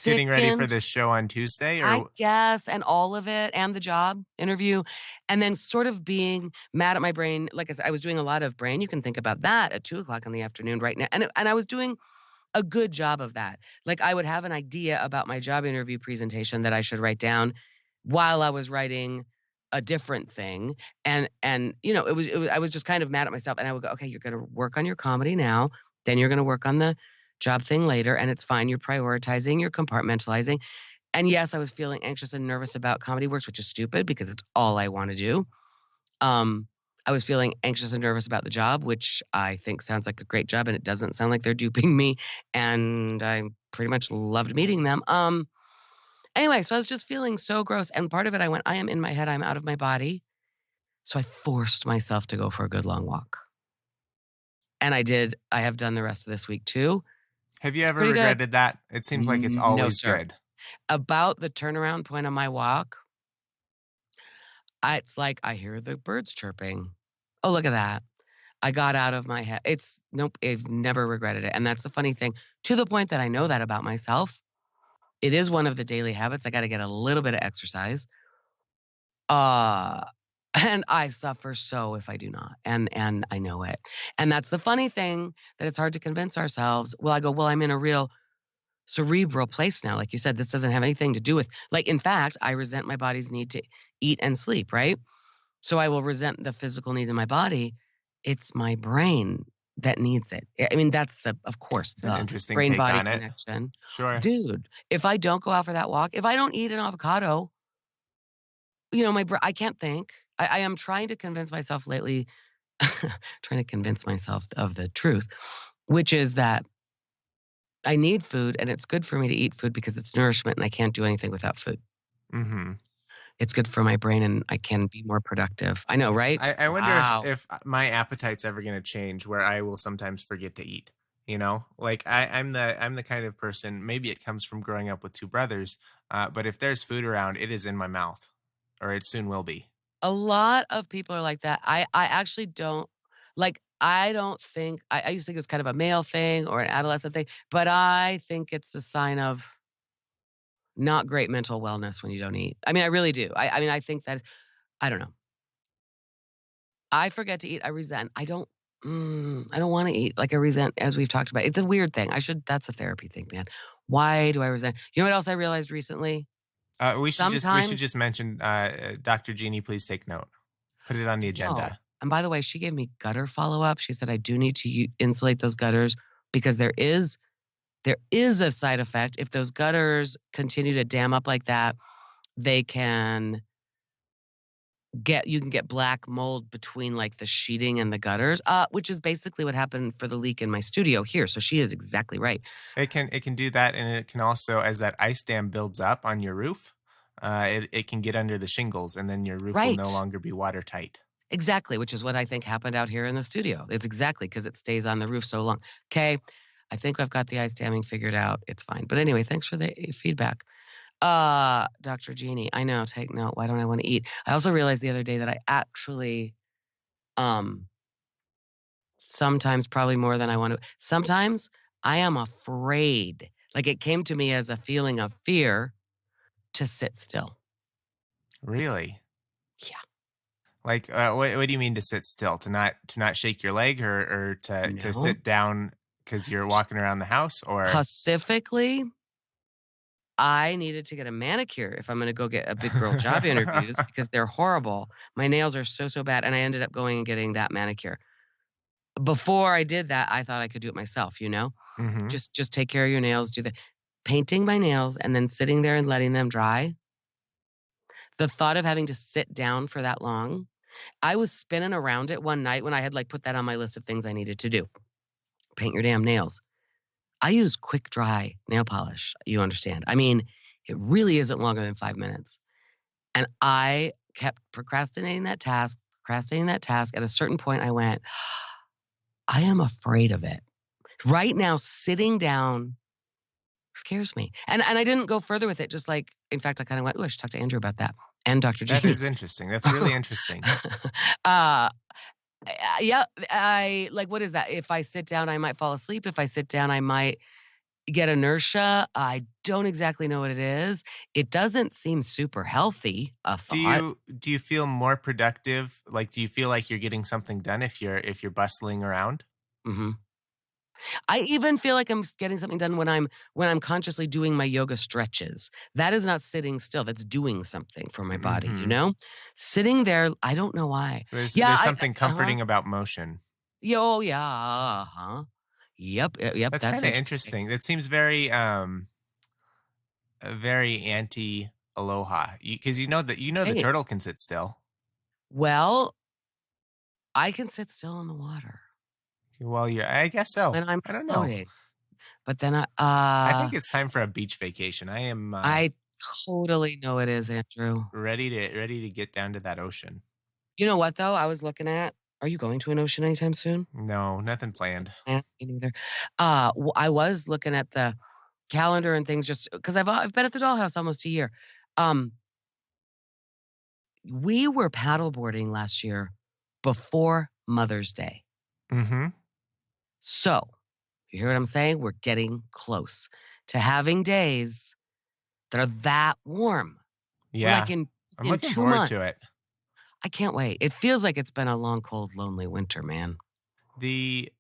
Getting ready for sickened, this show on Tuesday, I or guess, and all of it, and the job interview, and then sort of being mad at my brain. Like I said, I was doing a lot of brain. You can think about that at 2:00 in the afternoon right now, and I was doing a good job of that. Like, I would have an idea about my job interview presentation that I should write down while I was writing a different thing, and it was I was just kind of mad at myself, and I would go, "Okay, you're gonna work on your comedy now, then you're gonna work on the job thing later, and it's fine. You're prioritizing, you're compartmentalizing." And yes, I was feeling anxious and nervous about Comedy Works, which is stupid because it's all I wanna do. Um, I was feeling anxious and nervous about the job, which I think sounds like a great job, and it doesn't sound like they're duping me, and I pretty much loved meeting them. Anyway, so I was just feeling so gross, and part of it I went, "I am in my head, I'm out of my body." So I forced myself to go for a good long walk. And I did. I have done the rest of this week too. have you It's ever pretty good. regretted that? It seems like it's No, always sir. good. About the turnaround point on my walk, it's like I hear the birds chirping. Oh, look at that. I got out of my head. It's nope, I've never regretted it. And that's the funny thing, to the point that I know that about myself. It is one of the daily habits. I gotta get a little bit of exercise. Uh, and I suffer so if I do not. And I know it. And that's the funny thing, that it's hard to convince ourselves. Well, I go, well, I'm in a real cerebral place now. Like you said, this doesn't have anything to do with, like, in fact, I resent my body's need to eat and sleep, right? So I will resent the physical need in my body. It's my brain that needs it. I mean, that's of course, It's an the interesting brain take body on it. connection. Sure. Dude, if I don't go out for that walk, if I don't eat an avocado, I can't think. I am trying to convince myself lately, trying to convince myself of the truth, which is that I need food and it's good for me to eat food because it's nourishment and I can't do anything without food. Mhm. It's good for my brain and I can be more productive. I know, right? I wonder Wow. if my appetite's ever gonna change where I will sometimes forget to eat, you know? Like, I'm the kind of person, maybe it comes from growing up with 2 brothers, but if there's food around, it is in my mouth, or it soon will be. A lot of people are like that. I actually don't like, I don't think I used to think it was kind of a male thing or an adolescent thing, but I think it's a sign of not great mental wellness when you don't eat. I mean, I really do. I mean, I think that I don't know. I forget to eat. I resent. I don't wanna eat. Like, I resent, as we've talked about. It's a weird thing. That's a therapy thing, man. Why do I resent? You know what else I realized recently? We should Sometimes just mention, Dr. Jeannie, please take note. Put it on the I know. agenda. And by the way, she gave me gutter follow-up. She said I do need to insulate those gutters because there is a side effect. If those gutters continue to dam up like that, they can you can get black mold between, like, the sheeting and the gutters, which is basically what happened for the leak in my studio here, so she is exactly right. It can do that, and it can also, as that ice dam builds up on your roof, it can get under the shingles, and then your roof will no Right. longer be watertight. Exactly, which is what I think happened out here in the studio. It's exactly because it stays on the roof so long. Okay, I think I've got the ice damming figured out. It's fine. But anyway, thanks for the feedback. Dr. Jeannie, I know, take note. Why don't I wanna eat? I also realized the other day that I actually, um, sometimes probably more than I want to sometimes I am afraid. Like, it came to me as a feeling of fear to sit still. Really? Yeah. Like, what do you mean to sit still? To not shake your leg, or to No. sit down because 'cause you're walking around the house, or Specifically, I needed to get a manicure if I'm gonna go get a big girl job interviews because they're horrible. My nails are so, so bad, and I ended up going and getting that manicure. Before I did that, I thought I could do it myself, you know? Mhm. Just take care of your nails, do the painting my nails and then sitting there and letting them dry. The thought of having to sit down for that long, I was spinning around it one night when I had, like, put that on my list of things I needed to do. Paint your damn nails. I use quick dry nail polish, you understand. I mean, it really isn't longer than 5 minutes. And I kept procrastinating that task. At a certain point, I went, I am afraid of it. Right now, sitting down scares me. And I didn't go further with it. Just like, in fact, I kind of went, I should talk to Andrew about that and Dr. That Jeannie. is interesting. That's really interesting. uh, yeah, I like, what is that? If I sit down, I might fall asleep. If I sit down, I might get inertia. I don't exactly know what it is. It doesn't seem super healthy, a thought. Do you feel more productive? Like, do you feel like you're getting something done if you're bustling around? hmm I even feel like I'm getting something done when I'm consciously doing my yoga stretches. That is not sitting still. That's doing something for my body, you Mm-hmm. know? Sitting there, I don't know why. So there's Yeah, there's something comforting about motion. Oh, yeah, uh-huh. Yep, That's that's kind of interesting. interesting. That seems very anti aloha, because the Hey, turtle can sit still. well, I can sit still in the water Well, I guess so. when I'm I don't know. floating, but then I think it's time for a beach vacation. I am I totally know it is, Andrew. ready to get down to that ocean. You know what, though? I was looking at, are you going to an ocean anytime soon? No, nothing planned. Me neither. I was looking at the calendar and things just because I've been at the dollhouse almost a year. Um, we were paddleboarding last year before Mother's Day. Mm-hmm. So, you hear what I'm saying? We're getting close to having days that are that warm. We're Yeah, like in I'm in looking 2 forward months. to it. I can't wait. It feels like it's been a long, cold, lonely winter, man. The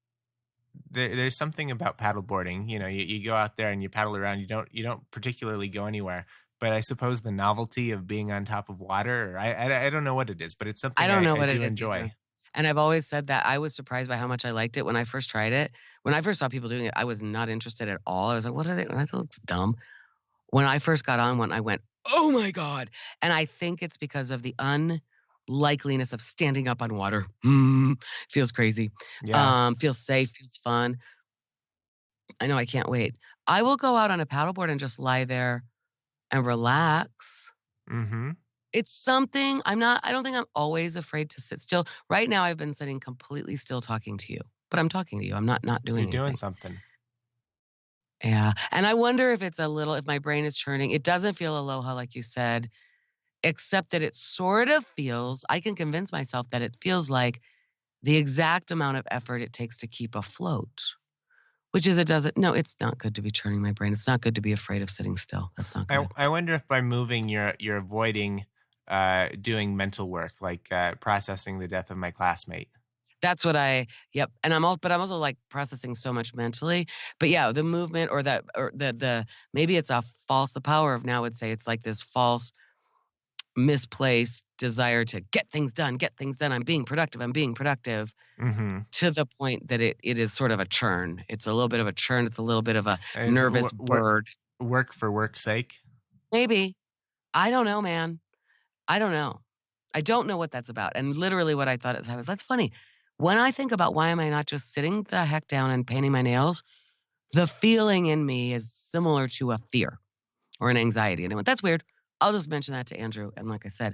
there's something about paddleboarding. You go out there and you paddle around. You don't particularly go anywhere. But I suppose the novelty of being on top of water, or I don't know what it is, but it's I something don't know I what it do is either. enjoy. And I've always said that I was surprised by how much I liked it when I first tried it. When I first saw people doing it, I was not interested at all. I was like, what are they? That looks dumb. When I first got on one, I went, oh my God. And I think it's because of the unlikeliness of standing up on water. Feels crazy. Yeah. Feels safe, feels fun. I know I can't wait. I will go out on a paddleboard and just lie there and relax. Mm-hmm. It's something I don't think I'm always afraid to sit still. Right now, I've been sitting completely still talking to you, but I'm talking to you. I'm not You're doing doing anything. something. Yeah. And I wonder if if my brain is churning. It doesn't feel aloha, like you said, except that it sort of feels, I can convince myself that it feels like the exact amount of effort it takes to keep afloat, which is no, it's not good to be churning my brain. It's not good to be afraid of sitting still. That's not I good. I wonder if by moving you're avoiding doing mental work, like processing the death of my classmate. That's what yep. And but I'm also like processing so much mentally. But yeah, the movement or maybe it's the power of now would say it's like this false, misplaced desire to get things done, get things done. I'm being productive Mm-hmm. to the point that it is sort of a churn. It's a little bit of a churn. It's a little bit of a It's nervous bird. work for work's sake. Maybe. I don't know, man. I don't know. I don't know what that's about. And literally what I thought at the time was, that's funny. When I think about why am I not just sitting the heck down and painting my nails, the feeling in me is similar to a fear or an anxiety. And I went, that's weird. I'll just mention that to Andrew. And like I said,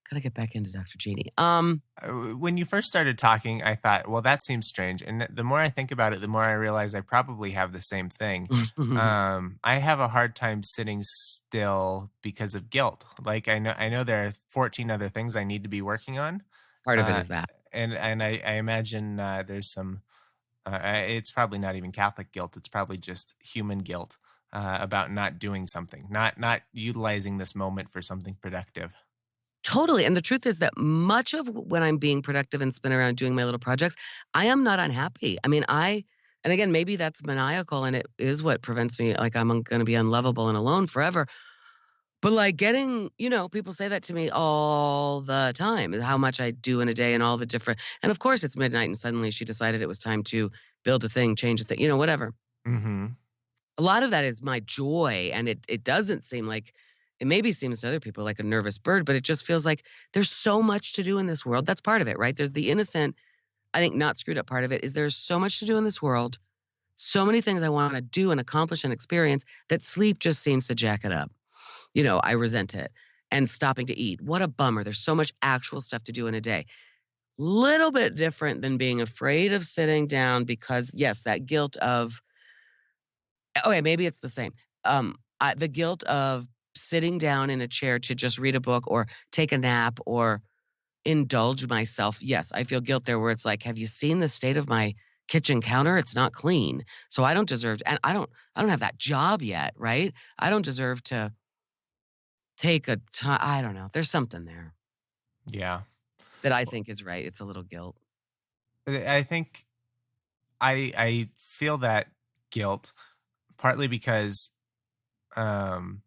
gotta get back into Dr. Jeannie. When you first started talking, I thought, well, that seems strange. And the more I think about it, the more I realize I probably have the same thing. I have a hard time sitting still because of guilt. Like I know there are 14 other things I need to be working on. Part of it Uh, is that. and I imagine there's some, it's probably not even Catholic guilt. It's probably just human guilt about not doing something, not utilizing this moment for something productive. Totally. And the truth is that much of when I'm being productive and spinning around doing my little projects, I am not unhappy. I mean, and again, maybe that's maniacal and it is what prevents me. Like I'm going to be unlovable and alone forever. But like people say that to me all the time, how much I do in a day and all the different, and of course it's midnight and suddenly she decided it was time to build a thing, change a thing, whatever. Mm-hmm. A lot of that is my joy. And it doesn't seem like, it maybe seems to other people like a nervous bird, but it just feels like there's so much to do in this world. That's part of it, right? There's the innocent, I think not screwed up part of it is there's so much to do in this world. So many things I want to do and accomplish and experience that sleep just seems to jack it up. I resent it. And stopping to eat. What a bummer. There's so much actual stuff to do in a day. Little bit different than being afraid of sitting down because, yes, that guilt of, okay, maybe it's the same. The guilt of sitting down in a chair to just read a book or take a nap or indulge myself. Yes, I feel guilt there where it's like, have you seen the state of my kitchen counter? It's not clean. So I don't deserve, and I don't have that job yet, right? I don't deserve to take a time. I don't know. There's something there Yeah. that I think is right. It's a little guilt. I think I feel that guilt partly because Merlin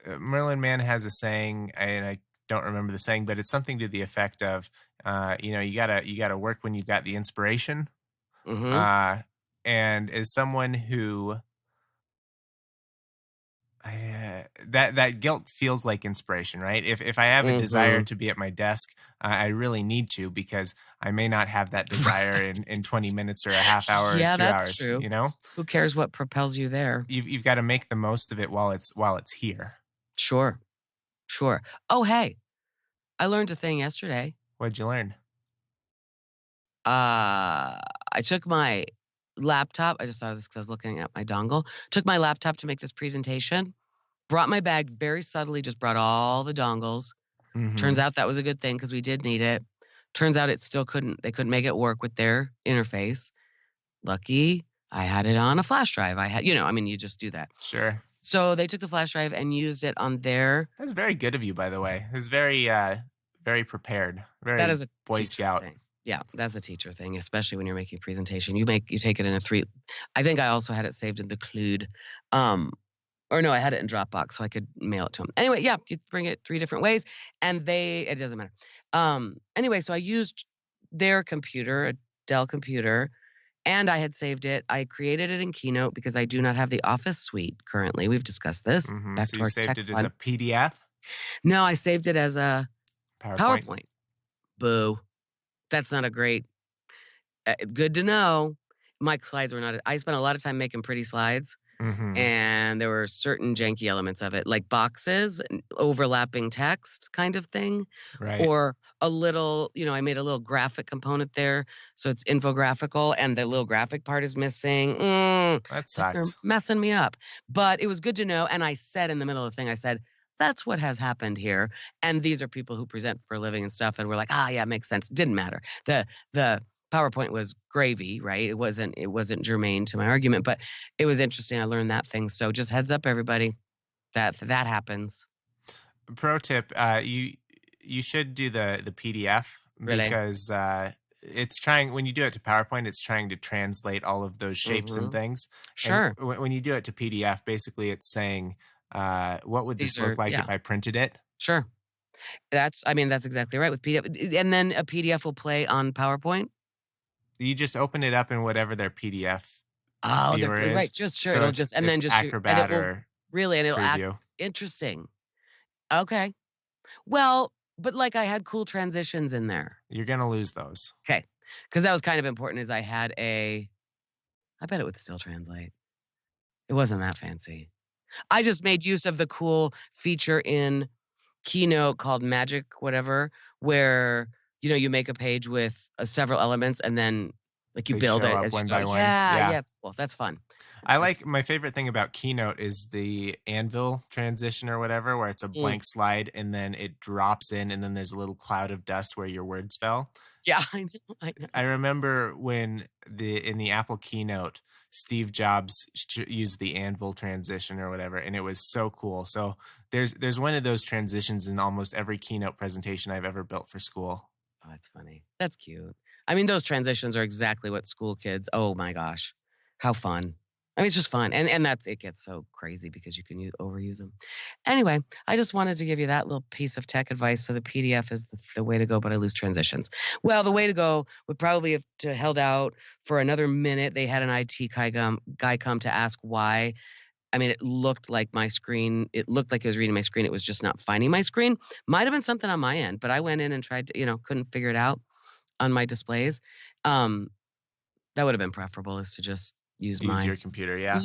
Mann has a saying, and I don't remember the saying, but it's something to the effect of, you gotta work when you've got the inspiration. Mm-hmm. And as someone who that guilt feels like inspiration, right? If I have a desire Mm-hmm. to be at my desk, I really need to, because I may not have that desire in 20 minutes or a half hour or Yeah, 2 hours. that's true. Who So cares what propels you there? you've got to make the most of it while it's here. Sure. Sure. Oh, hey, I learned a thing yesterday. What'd you learn? I took my laptop. I just thought of this because I was looking at my dongle. Took my laptop to make this presentation. Brought my bag very subtly, just brought all the dongles. Mm-hmm. Turns out that was a good thing because we did need it. Turns out they couldn't make it work with their interface. Lucky I had it on a flash drive. I had, you just do that. Sure. So they took the flash drive and used it on their. That's very good of you, by the way. It's very, very prepared. Very That is a Boy teacher Scout. thing. Yeah, that's a teacher thing, especially when you're making a presentation. You take it in a 3. I think I also had it saved in the Clued. Or no, I had it in Dropbox so I could mail it to them. Anyway, yeah, you bring it 3 different ways and it doesn't matter. Anyway, so I used their computer, a Dell computer, and I had saved it. I created it in Keynote because I do not have the Office suite currently. We've discussed this. Mm-hmm. Back So to you our saved tech it as fun. a PDF? No, I saved it as a PowerPoint? PowerPoint. Boo. That's not a great good to know. My slides were not. I spent a lot of time making pretty slides, Mm-hmm. and there were certain janky elements of it, like boxes, and overlapping text kind of thing, Right. or a little. I made a little graphic component there, so it's infographical, and the little graphic part is missing. That It's like you're sucks. messing me up. But it was good to know. And I said in the middle of the thing, I said, that's what has happened here. And these are people who present for a living and stuff. And we're like, yeah, makes sense. Didn't matter. The PowerPoint was gravy, right? It wasn't germane to my argument, but it was interesting. I learned that thing. So just heads up, everybody, that happens. Pro tip: you should do the PDF, Really? because it's trying, when you do it to PowerPoint, it's trying to translate all of those shapes and things. Sure. And when you do it to PDF, basically it's saying, what would this These look are, like yeah, if I printed it? sure. That's exactly right with PDF. And then a PDF will play on PowerPoint. You just open it up in whatever their PDF Oh, viewer is. right. Just sure. So It'll it's just, and then just, and Acrobat it will or really, and it'll act Preview. interesting. Okay. Well, but like I had cool transitions in there. You're going to lose those. Okay. Because that was kind of important is I had I bet it would still translate. It wasn't that fancy. I just made use of the cool feature in Keynote called Magic whatever, where, you make a page with several elements and then like you They build show it up as you one go. by one. Yeah, it's cool. That's fun. My favorite thing about Keynote is the Anvil transition or whatever, where it's a blank slide and then it drops in and then there's a little cloud of dust where your words fell. Yeah, I know. I remember when in the Apple Keynote, Steve Jobs used the Anvil transition or whatever, and it was so cool. So there's one of those transitions in almost every Keynote presentation I've ever built for school. Oh, that's funny. That's cute. I mean, those transitions are exactly what school kids. Oh my gosh, how fun! I mean, it's just fun, and it gets so crazy because you can overuse them. Anyway, I just wanted to give you that little piece of tech advice. So the PDF is the way to go, but I lose transitions. Well, the way to go would probably have to held out for another minute. They had an IT guy come to ask why. I mean, it looked like my screen. It looked like it was reading my screen. It was just not finding my screen. Might have been something on my end, but I went in and tried to, couldn't figure it out on my displays. That That would have been preferable, is to just use Use mine. your computer, yeah.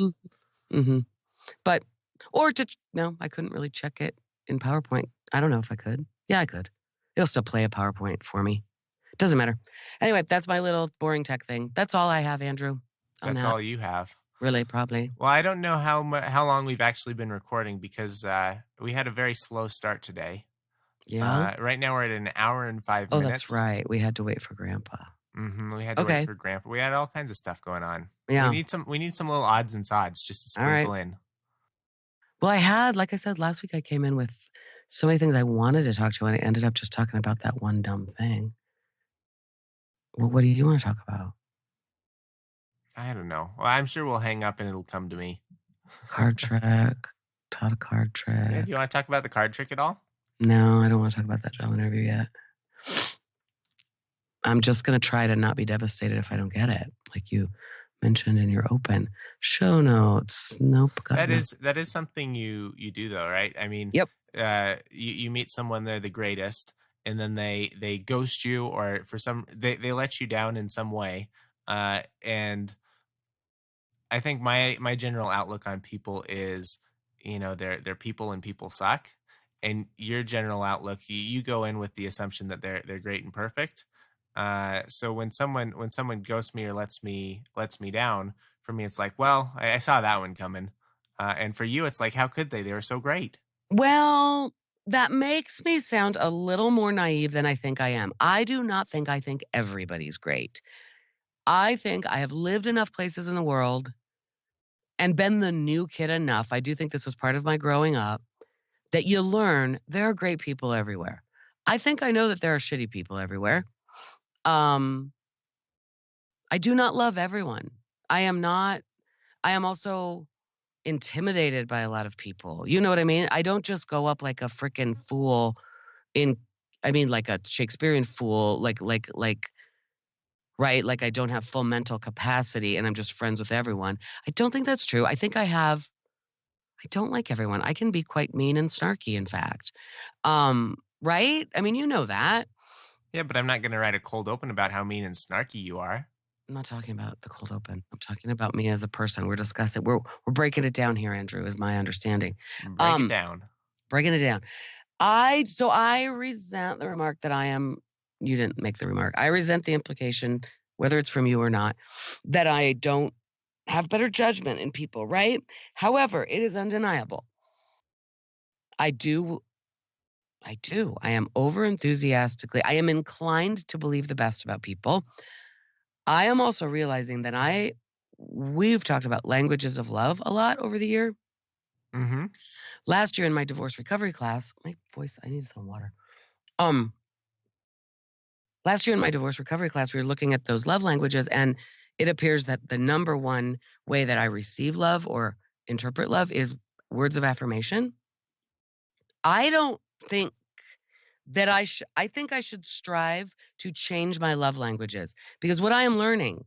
Mm-hmm. But, or no, I couldn't really check it in PowerPoint. I don't know if I could. Yeah, I could. It'll still play a PowerPoint for me. Doesn't matter. Anyway, that's my little boring tech thing. That's all I have, Andrew, on That's that. all you have. Really, probably. Well, I don't know how long we've actually been recording because we had a very slow start today. Yeah? Right now we're at an hour and 5 Oh, minutes. that's right. We had to wait for Grandpa. We had to wait for Grandpa. We had all kinds of stuff going on. Yeah. We need some little odds and sods just to All right. sprinkle in. Well, like I said, last week I came in with so many things I wanted to talk to, and I ended up just talking about that one dumb thing. Well, what do you want to talk about? I don't know. Well, I'm sure we'll hang up and it'll come to me. Card trick. Taught a card trick. Yeah, do you want to talk about the card trick at all? No, I don't want to talk about that job interview yet. I'm just going to try to not be devastated if I don't get it, like you mentioned in your open show notes. Nope. That is something you do though, right? I mean, yep. You meet someone, they're the greatest, and then they ghost you, or they let you down in some way. And I think my general outlook on people is, they're people and people suck. And your general outlook, you go in with the assumption that they're great and perfect. So when someone ghosts me or lets me down, for me it's like, well, I saw that one coming. And for you, it's like, how could they? They were so great. Well, that makes me sound a little more naive than I think I am. I do not think I think everybody's great. I think I have lived enough places in the world and been the new kid enough. I do think this was part of my growing up, that you learn there are great people everywhere. I think I know that there are shitty people everywhere. I do not love everyone. I am also intimidated by a lot of people. You know what I mean? I don't just go up like a freaking fool like a Shakespearean fool, like right? Like I don't have full mental capacity and I'm just friends with everyone. I don't think that's true. I think I don't like everyone. I can be quite mean and snarky, in fact. Right? I mean, you know that. Yeah, but I'm not going to write a cold open about how mean and snarky you are. I'm not talking about the cold open. I'm talking about me as a person. We're discussing. We're breaking it down here, Andrew, is my understanding. Break it down. Breaking it down. I resent the remark that you didn't make the remark. I resent the implication, whether it's from you or not, that I don't have better judgment in people, right? However, it is undeniable. I do. I am I am inclined to believe the best about people. I am also realizing that we've talked about languages of love a lot over the year. Mm-hmm. Last year in my divorce recovery class, my voice, I need some water. Last year in my divorce recovery class, we were looking at those love languages, and it appears that the number one way that I receive love or interpret love is words of affirmation. I don't think that I think I should strive to change my love languages, because what I am learning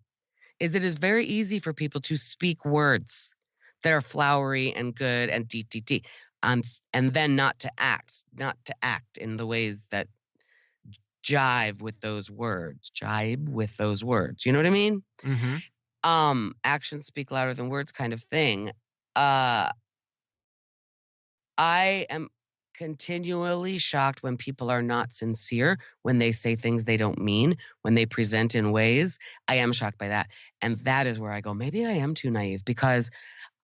is it is very easy for people to speak words that are flowery and good and DTT, and then not to act in the ways that jibe with those words. You know what I mean? Mm-hmm. Actions speak louder than words, kind of thing. I am continually shocked when people are not sincere, when they say things they don't mean, when they present in ways. I am shocked by that. And that is where I go, maybe I am too naive, because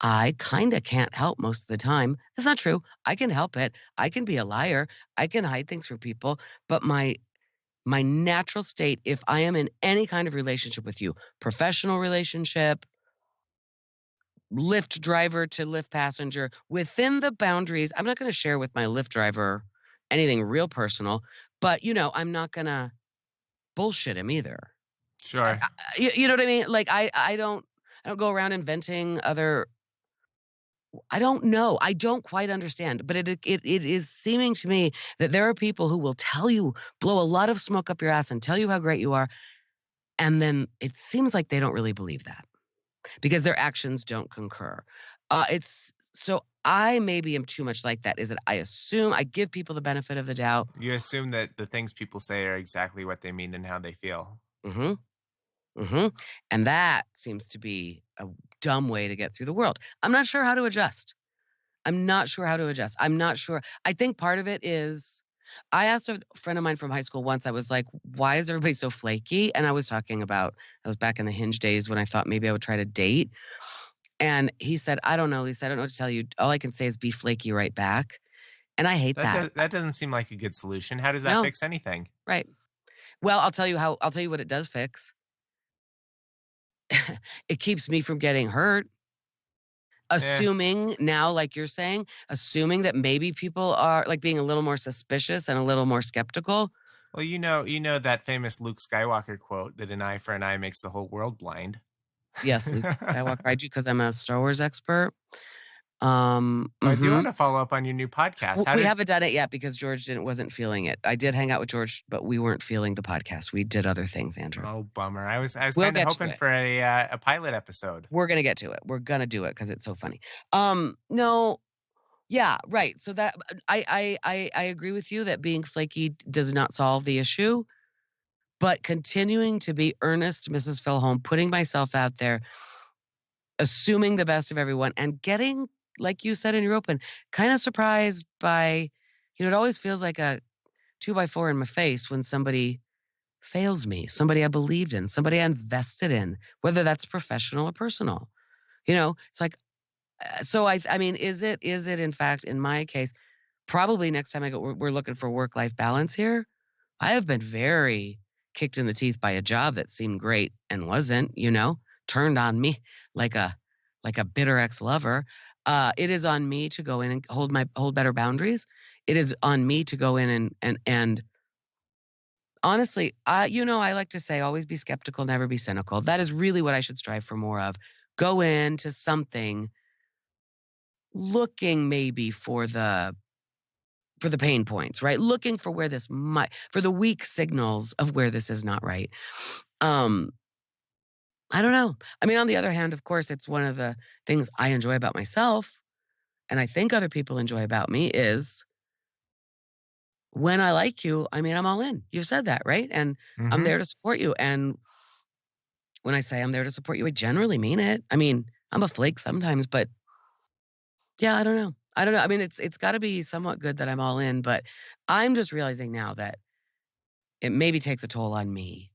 I kind of can't help most of the time. That's not true. I can help it. I can be a liar. I can hide things from people. But my natural state, if I am in any kind of relationship with you, professional relationship, Lyft driver to Lyft passenger, within the boundaries, I'm not going to share with my Lyft driver anything real personal, but I'm not going to bullshit him either. Sure. You know what I mean? Like I don't go around inventing other. I don't know. I don't quite understand, but it is seeming to me that there are people who will blow a lot of smoke up your ass and tell you how great you are, and then it seems like they don't really believe that, because their actions don't concur. So I maybe am too much like that. Is that I give people the benefit of the doubt. You assume that the things people say are exactly what they mean and how they feel. Mm-hmm. Hmm. And that seems to be a dumb way to get through the world. I'm not sure how to adjust. I'm not sure how to adjust. I'm not sure. I think part of it is I asked a friend of mine from high school once, I was like, why is everybody so flaky? And I was talking about, I was back in the Hinge days when I thought maybe I would try to date. And he said, I don't know, Lisa, I don't know what to tell you. All I can say is be flaky right back. And I hate that. That doesn't seem like a good solution. How does that No, fix anything? right. Well, I'll tell you what it does fix. It keeps me from getting hurt. Eh. Assuming now, like you're saying, assuming that maybe people are like being a little more suspicious and a little more skeptical. Well, you know that famous Luke Skywalker quote that an eye for an eye makes the whole world blind. Yes, Luke Skywalker. I do because I'm a Star Wars expert. I do Mhm. want to follow up on your new podcast. How We did haven't done it yet because George wasn't feeling it. I did hang out with George, but we weren't feeling the podcast. We did other things, Andrew. Oh, bummer. I was We'll kind of get to hoping it. for a pilot episode. We're gonna get to it. We're gonna do it because it's so funny. No, yeah, right. So that I agree with you that being flaky does not solve the issue, but continuing to be earnest, Mrs. Filholm, putting myself out there, assuming the best of everyone, and getting, like you said in your open, kind of surprised by, it always feels like a 2x4 in my face when somebody fails me, somebody I believed in, somebody I invested in, whether that's professional or personal. It's like, so I mean, is it in fact, in my case, probably next time I go, we're looking for work-life balance here. I have been very kicked in the teeth by a job that seemed great and wasn't, turned on me like a bitter ex-lover. It is on me to go in and hold better boundaries. It is on me to go in and honestly, I like to say always be skeptical, never be cynical. That is really what I should strive for more of. Go into something looking maybe for the pain points, right? Looking for where this might, for the weak signals of where this is not right. Um, I don't know. I mean, on the other hand, of course, it's one of the things I enjoy about myself, and I think other people enjoy about me is when I like you, I mean, I'm all in. You've said that, right? And I'm Hmm. there to support you. And when I say I'm there to support you, I generally mean it. I mean, I'm a flake sometimes, but yeah, I don't know. I don't know. I mean, it's got to be somewhat good that I'm all in, but I'm just realizing now that it maybe takes a toll on me.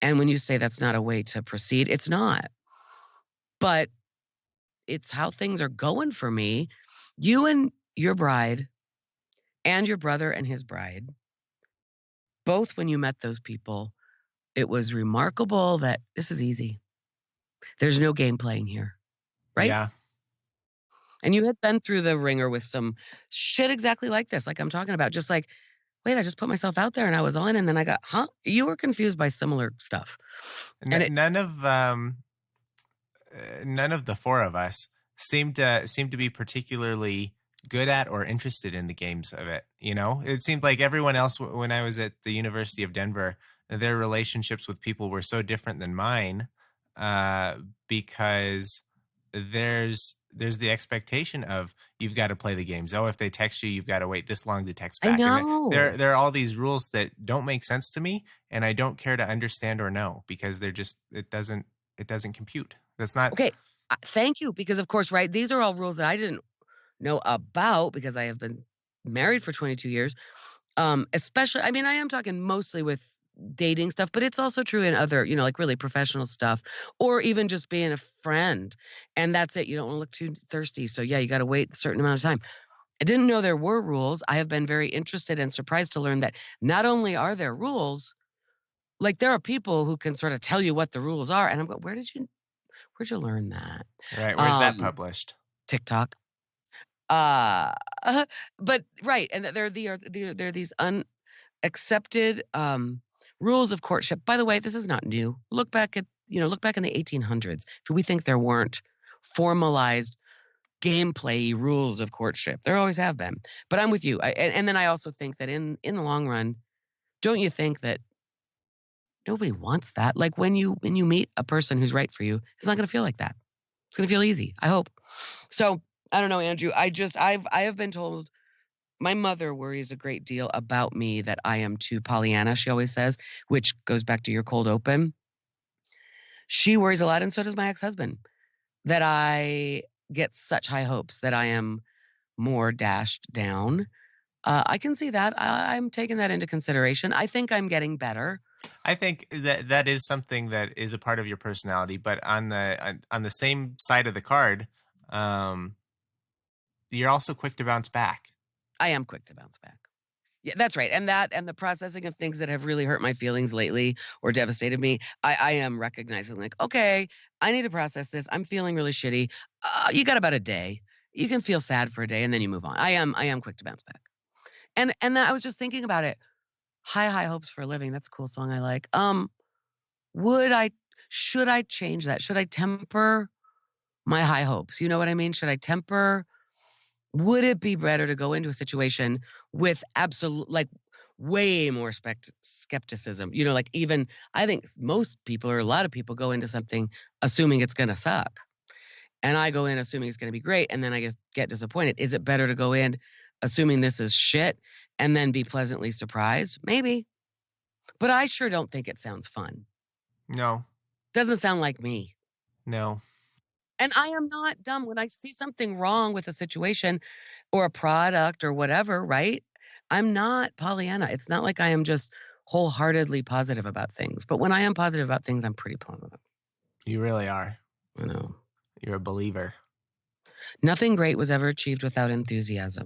And when you say that's not a way to proceed, it's not. But it's how things are going for me. You and your bride and your brother and his bride, both when you met those people, it was remarkable that this is easy. There's no game playing here, right? Yeah. And you had been through the ringer with some shit exactly like this, like I'm talking about. Just like, wait, I just put myself out there and I was on, and then I got, huh? You were confused by similar stuff. And it, None of the four of us seemed to be particularly good at or interested in the games of it. It seemed like everyone else, when I was at the University of Denver, their relationships with people were so different than mine, uh, because there's the expectation of you've got to play the games. Oh, if they text you, you've got to wait this long to text I back, and know. there are all these rules that don't make sense to me, and I don't care to understand or know because it doesn't compute. That's not. Okay, thank you, because of course, right, these are all rules that I didn't know about because I have been married for 22 years. Especially, I mean, I am talking mostly with dating stuff, but it's also true in other, like really professional stuff, or even just being a friend. And that's it. You don't want to look too thirsty. So yeah, you got to wait a certain amount of time. I didn't know there were rules. I have been very interested and surprised to learn that not only are there rules, like there are people who can sort of tell you what the rules are. And I'm going, where'd you learn that? Right. Where's that Um, published? TikTok. Uh, but right. And there are these unaccepted rules of courtship. By the way, this is not new. Look back in the 1800s. If we think there weren't formalized gameplay rules of courtship, there always have been. But I'm with you. And then I also think that in the long run, don't you think that nobody wants that? Like when you meet a person who's right for you, it's not going to feel like that. It's going to feel easy, I hope. So I don't know, Andrew. I have been told my mother worries a great deal about me that I am too Pollyanna, she always says, which goes back to your cold open. She worries a lot, and so does my ex-husband, that I get such high hopes that I am more dashed down. I can see that. I'm taking that into consideration. I think I'm getting better. I think that is something that is a part of your personality, but on the same side of the card, you're also quick to bounce back. I am quick to bounce back. Yeah, that's right. And the processing of things that have really hurt my feelings lately or devastated me, I am recognizing like, okay, I need to process this. I'm feeling really shitty. You got about a day. You can feel sad for a day and then you move on. I am quick to bounce back. And I was just thinking about it. High hopes for a living. That's a cool song I like. Should I change that? Should I temper my high hopes? You know what I mean? Should I temper? Would it be better to go into a situation with absolute, like, way more skepticism? You know, like, even I think most people or a lot of people go into something assuming it's going to suck. And I go in assuming it's going to be great. And then I get disappointed. Is it better to go in assuming this is shit and then be pleasantly surprised? Maybe. But I sure don't think it sounds fun. No. Doesn't sound like me. No. And I am not dumb. When I see something wrong with a situation or a product or whatever, right? I'm not Pollyanna. It's not like I am just wholeheartedly positive about things. But when I am positive about things, I'm pretty positive. You really are. I know. You're a believer. Nothing great was ever achieved without enthusiasm.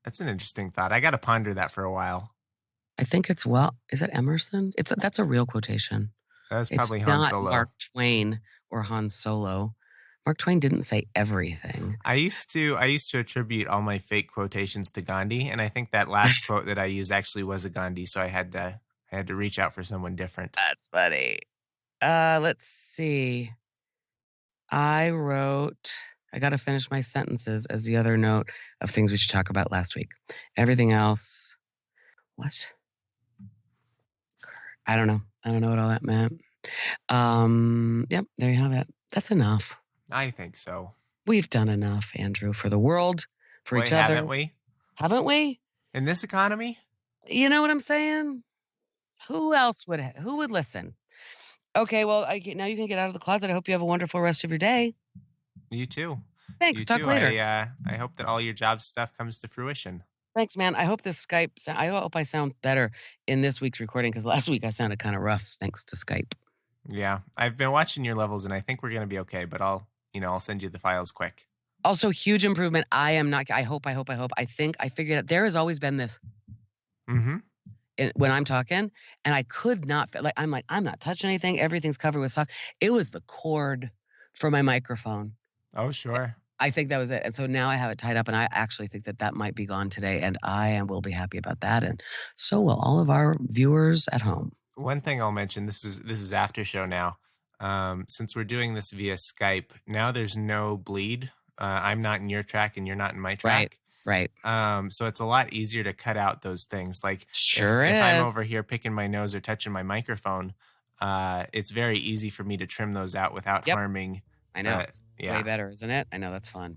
That's an interesting thought. I got to ponder that for a while. I think is that Emerson? That's a real quotation. That's probably Han not Solo. Mark Twain or Han Solo. Mark Twain didn't say everything. I used to attribute all my fake quotations to Gandhi, and I think that last quote that I used actually was a Gandhi, so I had to reach out for someone different. That's funny. Let's see. I got to finish my sentences as the other note of things we should talk about last week. Everything else, what? I don't know. I don't know what all that meant. Yep, there you have it. That's enough. I think so. We've done enough, Andrew, for the world, for each other. Haven't we? Haven't we? In this economy? You know what I'm saying? Who would listen? Okay, well, now you can get out of the closet. I hope you have a wonderful rest of your day. You too. Thanks. You Talk too. later. I hope that all your job stuff comes to fruition. Thanks, man. I hope I hope I sound better in this week's recording because last week I sounded kind of rough thanks to Skype. Yeah, I've been watching your levels and I think we're going to be okay, but I'll send you the files quick. Also, huge improvement. I hope. I think I figured out there has always been this. Mm-hmm. When I'm talking, and I could not, I'm not touching anything. Everything's covered with stuff. It was the cord for my microphone. Oh, sure. I think that was it. And so now I have it tied up, and I actually think that might be gone today, and I will be happy about that. And so will all of our viewers at home. One thing I'll mention, this is after show now. Since we're doing this via Skype, now there's no bleed. I'm not in your track and you're not in my track. Right. So it's a lot easier to cut out those things. Like if I'm over here picking my nose or touching my microphone, it's very easy for me to trim those out without harming. I know. Yeah. Way better, isn't it? I know, that's fun.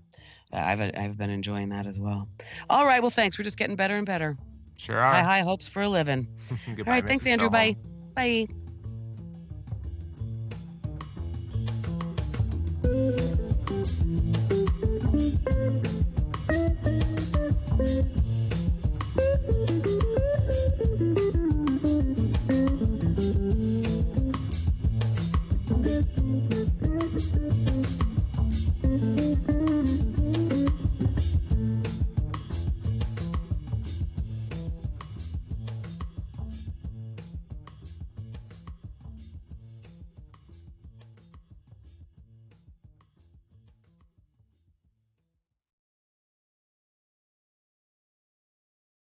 I've been enjoying that as well. All right. Well, thanks. We're just getting better and better. Sure are. High hopes for a living. Goodbye, all right. Thanks, Mrs. Andrew. Filholm. Bye. Bye.